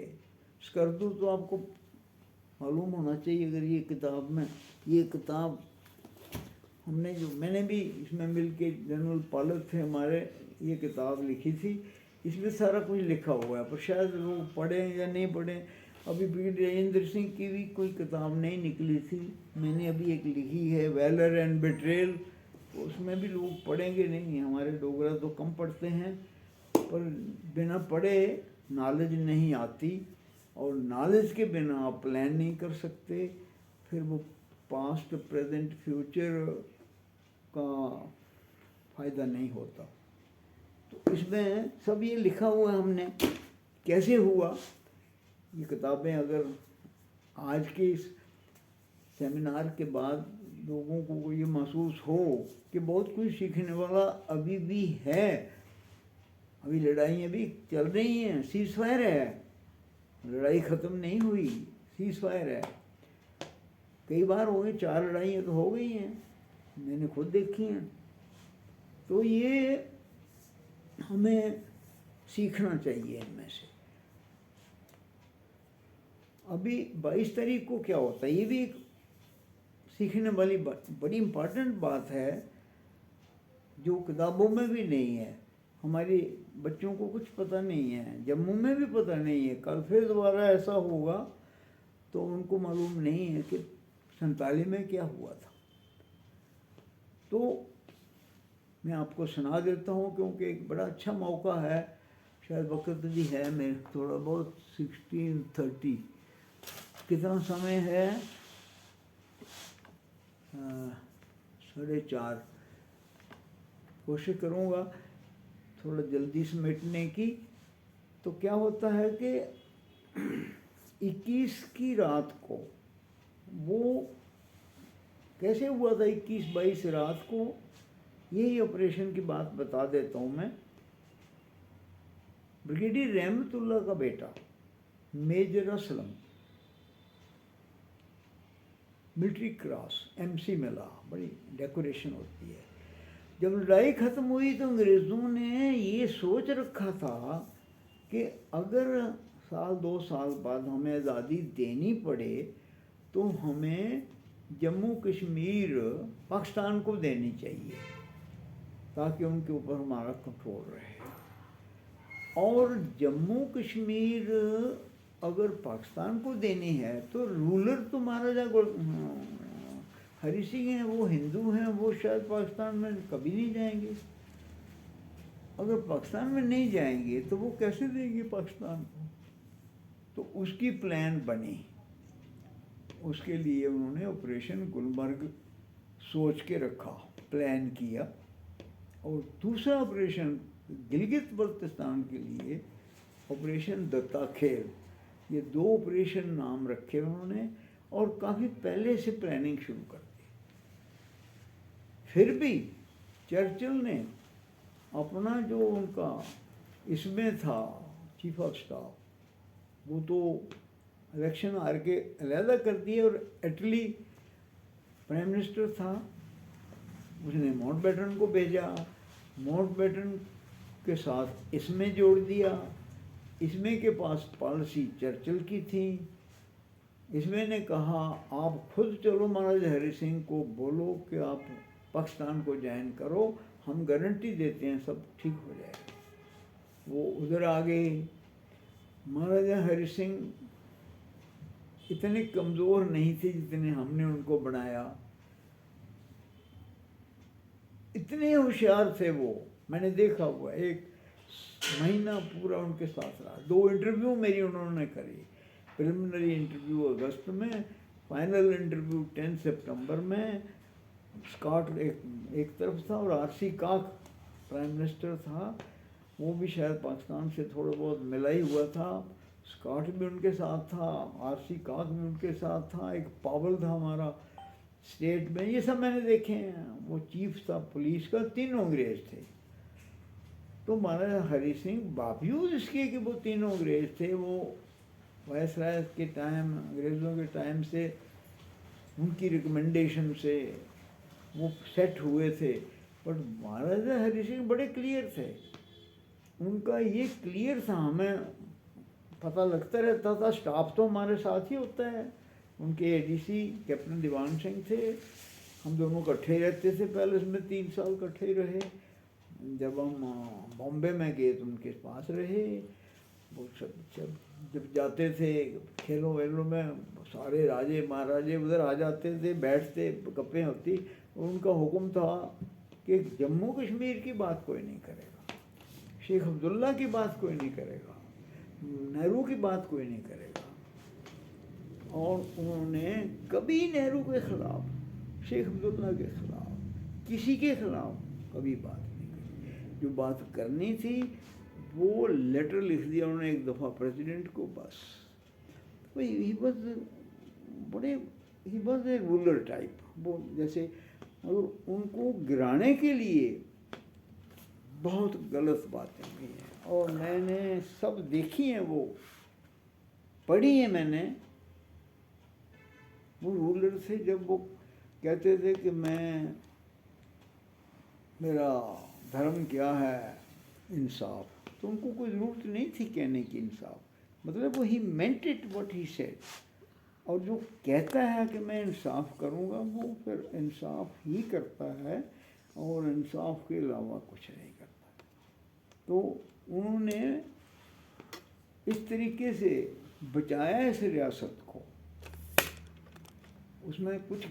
स्कर्दू तो आपको मालूम होना चाहिए। अगर ये किताब में, ये किताब हमने जो मैंने भी इसमें मिल के, जनरल पालक थे हमारे, ये किताब लिखी थी, इसमें सारा कुछ लिखा हुआ है, पर शायद लोग पढ़ें या नहीं पढ़ें। अभी वीरेंद्र सिंह की भी कोई किताब नहीं निकली थी, मैंने अभी एक लिखी है वैलर एंड बिट्रेल, उसमें भी लोग पढ़ेंगे नहीं, हमारे डोगरा तो कम पढ़ते हैं, पर बिना पढ़े नॉलेज नहीं आती, और नॉलेज के बिना आप प्लान नहीं कर सकते, फिर वो पास्ट प्रेजेंट फ्यूचर का फ़ायदा नहीं होता। तो इसमें सब ये लिखा हुआ है हमने कैसे हुआ। ये किताबें अगर आज के इस सेमिनार के बाद लोगों को ये महसूस हो कि बहुत कुछ सीखने वाला अभी भी है, अभी लड़ाइयाँ भी चल रही हैं, सीज़ फायर है, लड़ाई ख़त्म नहीं हुई, सीज़ फायर है। कई बार हो गई, 4 लड़ाइयाँ तो हो गई हैं, मैंने खुद देखी हैं। तो ये हमें सीखना चाहिए इनमें से। अभी 22 तारीख को क्या होता है, ये भी एक सीखने वाली बड़ी इम्पॉर्टेंट बात है, जो किताबों में भी नहीं है, हमारे बच्चों को कुछ पता नहीं है, जम्मू में भी पता नहीं है। कल फिर दोबारा ऐसा होगा तो उनको मालूम नहीं है कि 47 में क्या हुआ था। तो मैं आपको सुना देता हूँ, क्योंकि एक बड़ा अच्छा मौका है, शायद वक्त भी है मेरे थोड़ा बहुत, 16:30 कितना समय है, 4:30। कोशिश करूँगा थोड़ा जल्दी समेटने की। तो क्या होता है कि 21 की रात को वो कैसे हुआ था, 21-22 रात को, यही ऑपरेशन की बात बता देता हूँ मैं। ब्रिगेडियर रहमतुल्लाह का बेटा major Aslam, military cross MC मिला, बड़ी डेकोरेशन होती है। जब लड़ाई ख़त्म हुई तो अंग्रेज़ों ने ये सोच रखा था कि अगर 1-2 साल बाद हमें आज़ादी देनी पड़े तो हमें जम्मू कश्मीर पाकिस्तान को देनी चाहिए, ताकि उनके ऊपर हमारा कंट्रोल रहे। और जम्मू कश्मीर अगर पाकिस्तान को देनी है तो रूलर तो महाराजा हरि सिंह हैं, वो हिंदू हैं, वो शायद पाकिस्तान में कभी नहीं जाएंगे। अगर पाकिस्तान में नहीं जाएंगे तो वो कैसे देंगे पाकिस्तान को? तो उसकी प्लान बनी। उसके लिए उन्होंने ऑपरेशन गुलमर्ग सोच के रखा, प्लान किया। और दूसरा ऑपरेशन गिलगित बल्तिस्तान के लिए ऑपरेशन दत्ताखेर, ये 2 ऑपरेशन नाम रखे उन्होंने और काफ़ी पहले से प्लानिंग शुरू कर दी। फिर भी चर्चिल ने अपना जो उनका इसमें था चीफ ऑफ स्टाफ, वो तो इलेक्शन हार के अलहदा कर दिए और इटली प्राइम मिनिस्टर था, उसने माउंटबेटन को भेजा, माउंटबेटन के साथ इसमें जोड़ दिया। इसमें के पास पॉलिसी चर्चिल की थी। इसमें ने कहा आप खुद चलो महाराजा हरि सिंह को बोलो कि आप पाकिस्तान को ज्वाइन करो, हम गारंटी देते हैं सब ठीक हो जाएगा। वो उधर आ गए। महाराजा हरि सिंह इतने कमज़ोर नहीं थे जितने हमने उनको बनाया, इतने होशियार थे वो, मैंने देखा हुआ। 1 महीना पूरा उनके साथ रहा। 2 इंटरव्यू मेरी उन्होंने करी, प्रिलिमिनरी इंटरव्यू अगस्त में, फाइनल इंटरव्यू 10 सितंबर में। स्कॉट एक तरफ था और आरसी काक प्राइम मिनिस्टर था, वो भी शायद पाकिस्तान से थोड़ा बहुत मिला ही हुआ था। स्कॉट भी उनके साथ था, आरसी काक भी उनके साथ था, एक पावल था हमारा स्टेट में, ये सब मैंने देखे हैं। वो चीफ था पुलिस का, 3 अंग्रेज थे। तो महाराजा हरि सिंह बावजूद इसके कि वो 3 अंग्रेज थे, वो वायसराय के टाइम, अंग्रेज़ों के टाइम से उनकी रिकमेंडेशन से वो सेट हुए थे। बट महाराजा हरि सिंह बड़े क्लियर थे, उनका ये क्लियर था, हमें पता लगता रहता था। स्टाफ तो हमारे साथ ही होता है। उनके एडीसी कैप्टन दीवान सिंह थे, हम दोनों इकट्ठे रहते थे पैलेस में, 3 साल इकट्ठे रहे। जब हम बॉम्बे में गए तो उनके पास रहे। वो सब जब जाते थे खेलों वेलों में, सारे राजे महाराजे उधर आ जाते थे, बैठते, गप्पें होती। उनका हुक्म था कि जम्मू कश्मीर की बात कोई नहीं करेगा, शेख अब्दुल्ला की बात कोई नहीं करेगा, नेहरू की बात कोई नहीं करेगा। और उन्होंने कभी नेहरू के खिलाफ, शेख अब्दुल्ला के खिलाफ, किसी के खिलाफ कभी बात नहीं की। जो बात करनी थी वो लेटर लिख दिया उन्होंने 1 दफ़ा प्रेसिडेंट को, बस। He was a ruler type. वो जैसे और उनको गिराने के लिए बहुत गलत बातें हुई हैं और मैंने सब देखी हैं, वो पढ़ी है मैंने। वो रूलर थे, जब वो कहते थे कि मेरा धर्म क्या है, इंसाफ, तो उनको कोई ज़रूरत नहीं थी कहने की इंसाफ, मतलब वो he meant it what he said. और जो कहता है कि मैं इंसाफ करूँगा, वो फिर इंसाफ ही करता है और इंसाफ के अलावा कुछ नहीं करता। तो उन्होंने इस तरीके से बचाया इस रियासत को। उसमें कुछ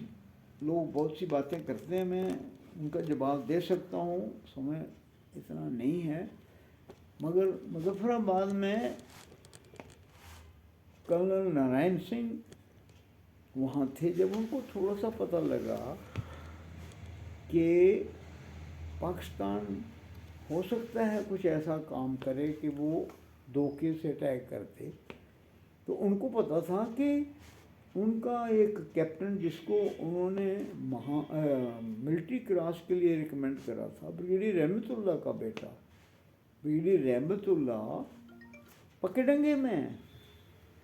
लोग बहुत सी बातें करते हैं, मैं उनका जवाब दे सकता हूँ, समय इतना नहीं है। मगर मुजफ्फराबाद में कर्नल नारायण सिंह वहाँ थे। जब उनको थोड़ा सा पता लगा कि पाकिस्तान हो सकता है कुछ ऐसा काम करे कि वो धोखे से अटैक करते, तो उनको पता था कि उनका एक कैप्टन जिसको उन्होंने मिलिट्री क्रॉस के लिए रिकमेंड करा था, ब्रिगेडियर रहमतुल्लाह का बेटा, ब्रिगेडियर रहमतुल्लाह पकेडंगे में,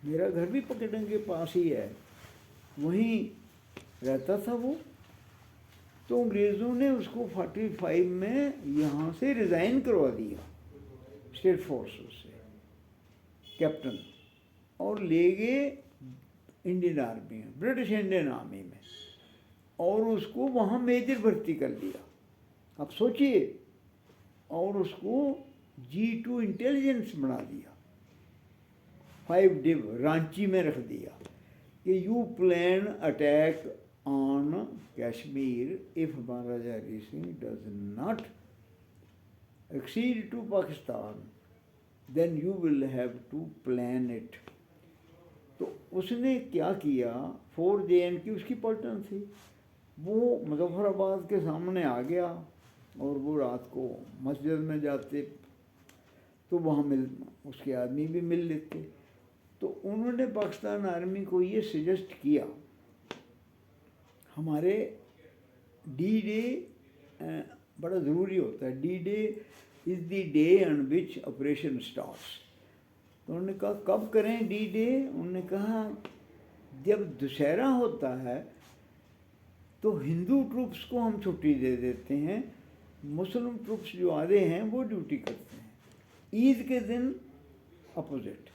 मेरा घर भी पकेडंगे पास ही है, वहीं रहता था वो। तो अंग्रेज़ों ने उसको 45 में यहाँ से रिज़ाइन करवा दिया स्टेट फोर्सेस से, कैप्टन, और ले गए इंडियन आर्मी में, ब्रिटिश इंडियन आर्मी में, और उसको वहाँ मेजर भर्ती कर दिया। अब सोचिए, और उसको G2 इंटेलिजेंस बना दिया, 5 डिव रांची में रख दिया कि you plan attack on Kashmir if Maharaja Hari Singh does not accede to Pakistan, then you will have to plan it. तो उसने क्या किया, 4 JN की उसकी पलटन थी, वो मुजफ्फराबाद के सामने आ गया और वो रात को मस्जिद में जाते तो वहाँ उसके आदमी भी मिल लेते। तो उन्होंने पाकिस्तान आर्मी को ये सजेस्ट किया, हमारे D-Day बड़ा ज़रूरी होता है, D-Day is the day on which operation starts. तो उन्होंने कहा कब करें D-Day? उन्होंने कहा जब दशहरा होता है तो हिंदू ट्रूप्स को हम छुट्टी दे देते हैं, मुस्लिम ट्रूप्स जो आधे हैं वो ड्यूटी करते हैं। ईद के दिन अपोजिट,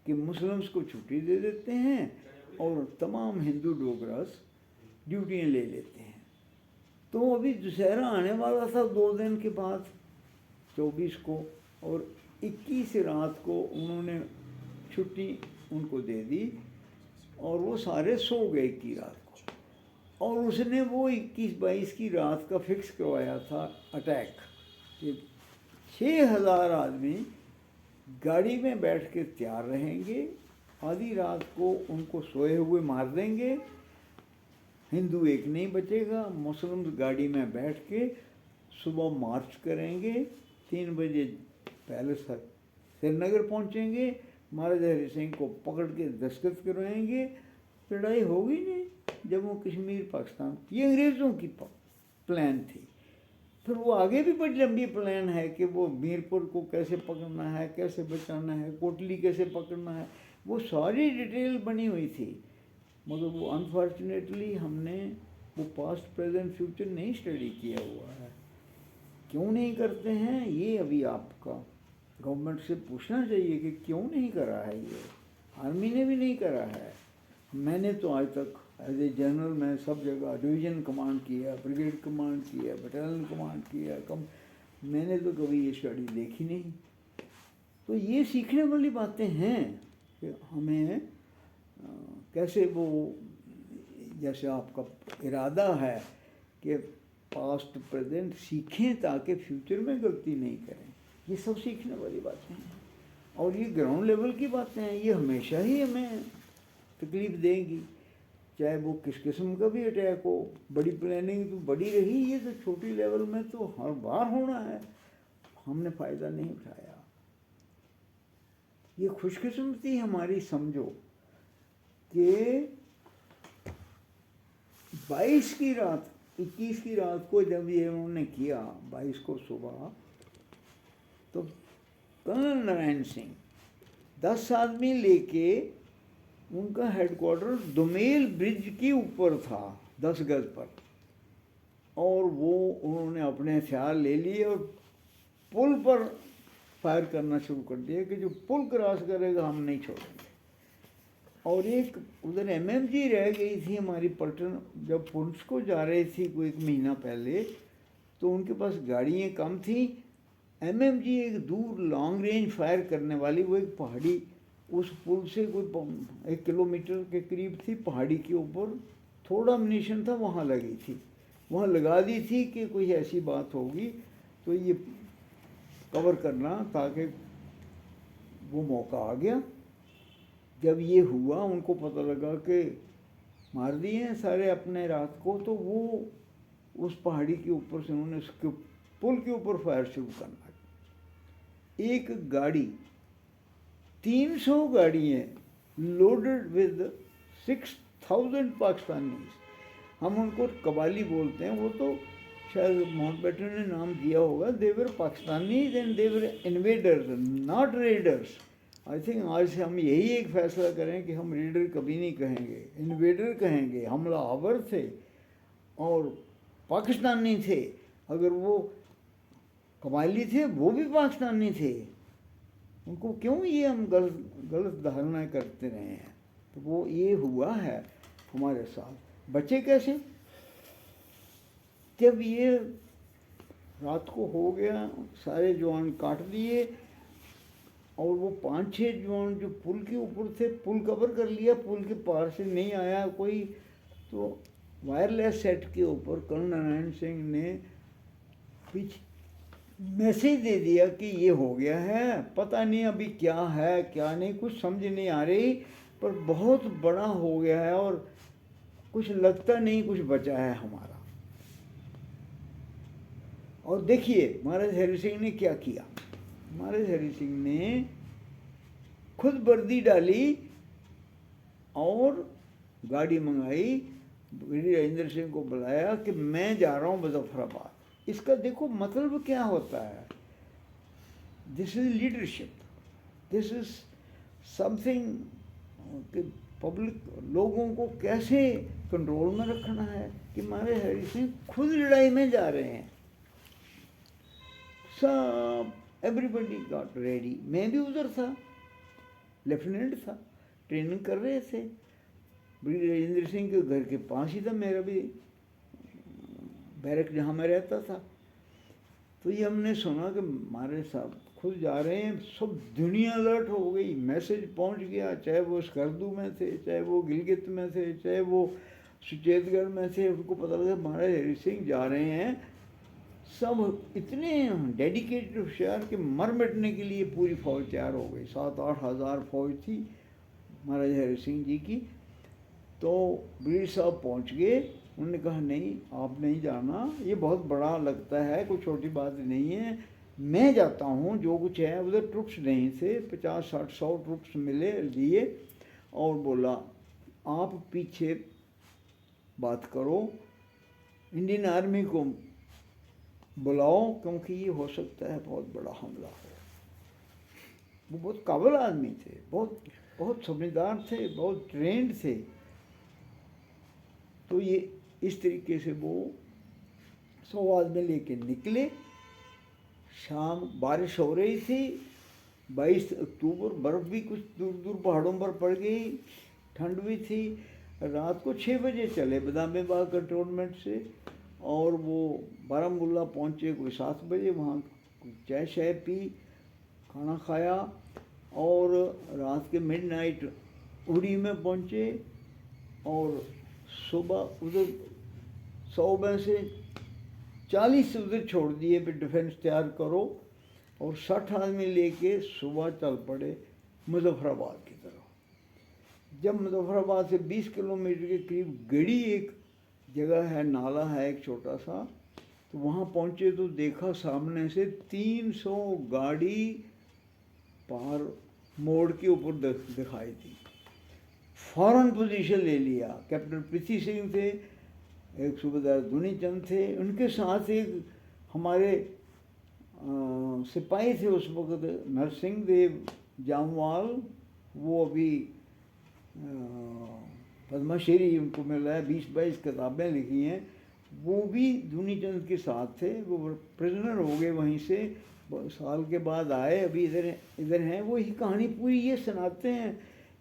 कि मुस्लिम्स को छुट्टी दे देते हैं और तमाम हिंदू डोगरास ड्यूटियाँ ले लेते हैं। तो अभी दशहरा आने वाला था 2 दिन के बाद 24 को, और 21 रात को उन्होंने छुट्टी उनको दे दी और वो सारे सो गए की रात को। और उसने वो 21-22 की रात का फिक्स करवाया था अटैक, कि 6000 आदमी गाड़ी में बैठ के तैयार रहेंगे, आधी रात को उनको सोए हुए मार देंगे, हिंदू एक नहीं बचेगा, मुस्लिम गाड़ी में बैठ के सुबह मार्च करेंगे, 3 बजे पहले श्रीनगर पहुंचेंगे, महाराजा हरि सिंह को पकड़ के दस्तखत करवाएंगे, लड़ाई होगी नहीं, जम्मू कश्मीर पाकिस्तान। ये अंग्रेज़ों की प्लान थी। फिर वो आगे भी बड़ी लंबी प्लान है कि वो मीरपुर को कैसे पकड़ना है, कैसे बचाना है, कोटली कैसे पकड़ना है, वो सारी डिटेल बनी हुई थी। मगर वो अनफॉर्चुनेटली हमने वो पास्ट प्रेजेंट फ्यूचर नहीं स्टडी किया हुआ है। क्यों नहीं करते हैं ये अभी आपका गवर्नमेंट से पूछना चाहिए कि क्यों नहीं करा है ये। आर्मी ने भी नहीं करा है। मैंने तो आज तक एज ए जनरल मैं सब जगह डिवीज़न कमांड किया, ब्रिगेड कमांड किया, बटालियन कमांड किया, मैंने तो कभी ये स्टडी देखी नहीं। तो ये सीखने वाली बातें हैं कि हमें कैसे वो, जैसे आपका इरादा है कि पास्ट प्रेजेंट सीखें ताकि फ्यूचर में गलती नहीं करें, ये सब सीखने वाली बातें हैं। और ये ग्राउंड लेवल की बातें हैं, ये हमेशा ही हमें तकलीफ़ देंगी, चाहे वो किस किस्म का भी अटैक हो। बड़ी प्लानिंग तो बड़ी रही, ये तो छोटी लेवल में तो हर बार होना है, हमने फ़ायदा नहीं उठाया। ये खुशकिस्मती हमारी समझो कि 22 की रात 21 की रात को जब ये उन्होंने किया, 22 को सुबह, तो कर्नल नारायण सिंह 10 आदमी लेके, उनका हेडक्वार्टर दुमेल ब्रिज के ऊपर था 10 गज पर, और वो उन्होंने अपने हथियार ले लिए और पुल पर फायर करना शुरू कर दिया कि जो पुल क्रॉस करेगा हम नहीं छोड़ेंगे। और एक उधर MMG रह गई थी हमारी पलटन, जब पुलिस को जा रही थी कोई 1 महीना पहले, तो उनके पास गाड़ियाँ कम थी। MMG एक दूर लॉन्ग रेंज फायर करने वाली, वो एक पहाड़ी, उस पुल से कोई 1 किलोमीटर के करीब थी, पहाड़ी के ऊपर थोड़ा मिनीशन था, वहाँ लगी थी, वहाँ लगा दी थी कि कोई ऐसी बात होगी तो ये कवर करना, ताकि वो मौका आ गया। जब ये हुआ, उनको पता लगा कि मार दिए हैं सारे अपने रात को, तो वो उस पहाड़ी के ऊपर से उन्होंने उसके पुल के ऊपर फायर शुरू करना। एक गाड़ी, 300 गाड़ियाँ लोडेड विद 6000 पाकिस्तानीज, हम उनको कबाली बोलते हैं, वो तो शायद माउंटबेटन ने नाम दिया होगा। They were Pakistanis and they were invaders, not raiders. I think आज से हम यही एक फैसला करें कि हम रेडर कभी नहीं कहेंगे, इन्वेडर कहेंगे। हमलावर थे और पाकिस्तानी थे, अगर वो कबायली थे वो भी पाकिस्तानी थे, उनको क्यों ये हम गलत धारणा करते रहे हैं। तो वो ये हुआ है हमारे साथ। बचे कैसे? जब ये रात को हो गया, सारे जवान काट दिए, और वो 5-6 जवान जो पुल के ऊपर थे, पुल कवर कर लिया, पुल के पार से नहीं आया कोई, तो वायरलेस सेट के ऊपर कर्नल नारायण सिंह ने मैसेज दे दिया कि ये हो गया है, पता नहीं अभी क्या है क्या नहीं, कुछ समझ नहीं आ रही, पर बहुत बड़ा हो गया है और कुछ लगता नहीं कुछ बचा है हमारा। और देखिए महाराज हरि सिंह ने क्या किया। महाराज हरि सिंह ने खुद वर्दी डाली और गाड़ी मंगाई, राजेंद्र सिंह को बुलाया कि मैं जा रहा हूँ मुजफ्फराबाद। इसका देखो मतलब क्या होता है, this is leadership, this is something कि पब्लिक लोगों को कैसे कंट्रोल में रखना है, कि महाराज हरि सिंह खुद लड़ाई में जा रहे हैं। सब एवरीबडी गॉट रेडी, मैं भी उधर था, लेफ्टिनेंट था, ट्रेनिंग कर रहे थे, राजेंद्र सिंह के घर के पास ही था मेरा भी बैरक जहाँ मैं रहता था। तो ये हमने सुना कि हमारे साहब खुद जा रहे हैं, सब दुनिया अलर्ट हो गई, मैसेज पहुंच गया, चाहे वो स्कर्दू में थे, चाहे वो गिलगित में थे, चाहे वो सुचेतगढ़ में थे, उनको पता लगा महाराज हरि सिंह जा रहे हैं। सब इतने डेडिकेटेड होशियार कि मर मिटने के लिए पूरी फौज तैयार हो गई, 7-8 हज़ार फौज थी महाराज हरि सिंह जी की। तो ब्रिटिश साहब पहुंच गए, उन्होंने कहा नहीं आप नहीं जाना, ये बहुत बड़ा लगता है, कोई छोटी बात नहीं है, मैं जाता हूँ, जो कुछ है। उधर ट्रुप्स नहीं थे, 50-60-100 ट्रुप्स मिले लिए, और बोला आप पीछे बात करो, इंडियन आर्मी को बुलाओ, क्योंकि ये हो सकता है बहुत बड़ा हमला हो। वो बहुत काबिल आदमी थे, बहुत बहुत समझदार थे, बहुत ट्रेंड थे। तो ये इस तरीके से वो 100 आदमी लेके निकले। शाम बारिश हो रही थी, 22 अक्टूबर, बर्फ़ भी कुछ दूर दूर पहाड़ों पर पड़ गई, ठंड भी थी। रात को 6 बजे चले बदामी बाग कंटोनमेंट से, और वो बारामूला पहुँचे कोई 7 बजे। वहाँ चाय शाय पी, खाना खाया, और रात के मिडनाइट उड़ी में पहुँचे, और सुबह उधर 100 में से 40 उधर छोड़ दिए, फिर डिफेंस तैयार करो, और 60 आदमी लेके सुबह चल पड़े मुजफ्फराबाद की तरफ। जब मुजफ्फराबाद से 20 किलोमीटर के करीब गड़ी एक जगह है, नाला है एक छोटा सा, तो वहाँ पहुँचे तो देखा सामने से 300 गाड़ी पार मोड़ के ऊपर दिखाई दी। फौरन पोजीशन ले लिया। कैप्टन पृथ्वी सिंह थे, एक सूबेदार दुनीचंद थे, उनके साथ एक हमारे सिपाही थे उस वक्त, नरसिंह देव जामवाल, वो अभी पद्मश्री उनको मिला है, 20-22 किताबें लिखी हैं, वो भी दुनीचंद के साथ थे। वो प्रिजनर हो गए वहीं से, साल के बाद आए, अभी इधर हैं। वो ही कहानी पूरी ये सुनाते हैं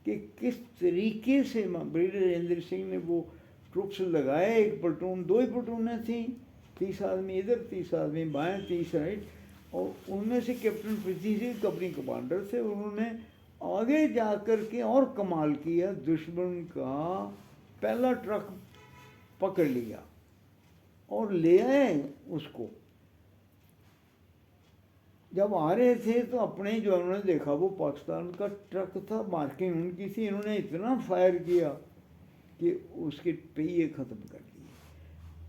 कि किस तरीके से ब्रिगेडियर राजेंद्र सिंह ने वो ट्रुप्स लगाए। एक प्लटून, 2 ही प्लटूनें थी, 30 आदमी इधर, 30 आदमी बाएँ, 30 राइट, और उनमें से captain Prithvi Singh company commander थे। उन्होंने आगे जा कर के और कमाल किया, दुश्मन का पहला ट्रक पकड़ लिया और ले आए उसको। जब आ रहे थे तो अपने जो उन्होंने देखा वो पाकिस्तान का ट्रक था, मार्किंग उनकी थी, इन्होंने इतना फायर किया कि उसके पहिए ख़त्म कर दिए,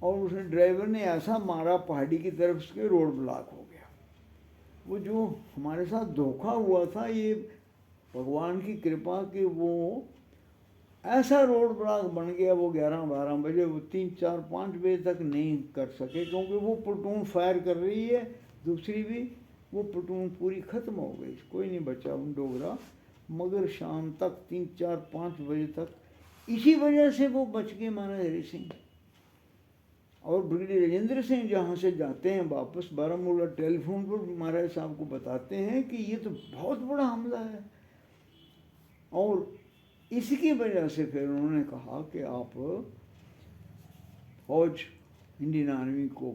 और उसने ड्राइवर ने ऐसा मारा पहाड़ी की तरफ, उसके रोड ब्लॉक हो गया। वो जो हमारे साथ धोखा हुआ था, ये भगवान की कृपा कि वो ऐसा रोड ब्लॉक बन गया, वो 11-12 बजे, वो 3-4-5 बजे तक नहीं कर सके, क्योंकि वो प्लटून फायर कर रही है, दूसरी भी, वो प्लटून पूरी ख़त्म हो गई, कोई नहीं बचा उन डोगरा। मगर शाम तक 3-4-5 बजे तक, इसी वजह से वो बच गए महाराज हरि सिंह। और ब्रिगेडियर राजेंद्र सिंह जहाँ से जाते हैं वापस बारामूला, टेलीफोन पर महाराज साहब को बताते हैं कि ये तो बहुत बड़ा हमला है। और इसकी वजह से फिर उन्होंने कहा कि आप फौज इंडियन आर्मी को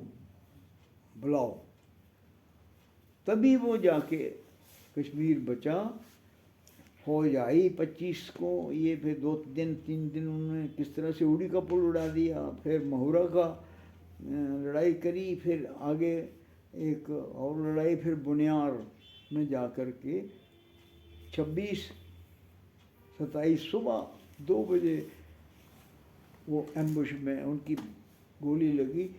बुलाओ, तभी वो जाके कश्मीर बचा। फौज आई 25 को, ये फिर 2-3 दिन उन्होंने किस तरह से उड़ी का पुल उड़ा दिया, फिर महुरा का लड़ाई करी, फिर आगे एक और लड़ाई फिर बुनियार में जा कर के 27 सुबह 2 बजे वो एम्बुश में उनकी गोली लगी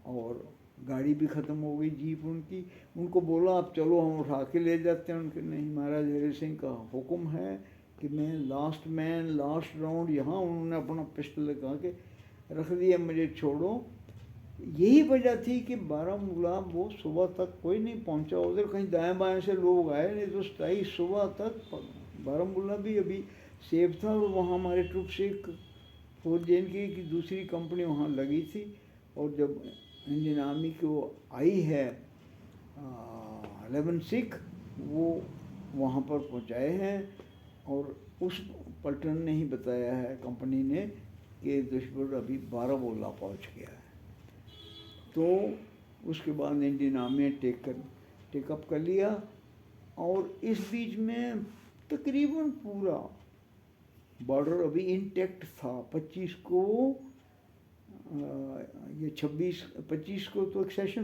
और गाड़ी भी ख़त्म हो गई, जीप उनकी। उनको बोला आप चलो हम उठा के ले जाते हैं। उनके नहीं, महाराज हरि सिंह का हुक्म है कि मैं लास्ट मैन लास्ट राउंड, यहाँ उन्होंने अपना पिस्टल लगा के रख दिया, मुझे छोड़ो। यही वजह थी कि बारामूला वो सुबह तक कोई नहीं पहुंचा, उधर कहीं दाएं बाएं से लोग आए, नहीं तो 27 सुबह तक बारामूला भी अभी सेफ था। और वहाँ हमारे ट्रुप से 4 की दूसरी कंपनी वहाँ लगी थी। और जब इंडियन आर्मी की वो आई है 11 सिख, वो वहाँ पर पहुँचाए हैं। और उस पलटन ने ही बताया है कंपनी ने कि दुश्मन अभी बारामूला पहुँच गया है। तो उसके बाद इंडियन आर्मी ने टेकअप कर लिया। और इस बीच में तकरीबन पूरा बॉर्डर अभी इंटैक्ट था। 25 को ये 25 को तो एक सेशन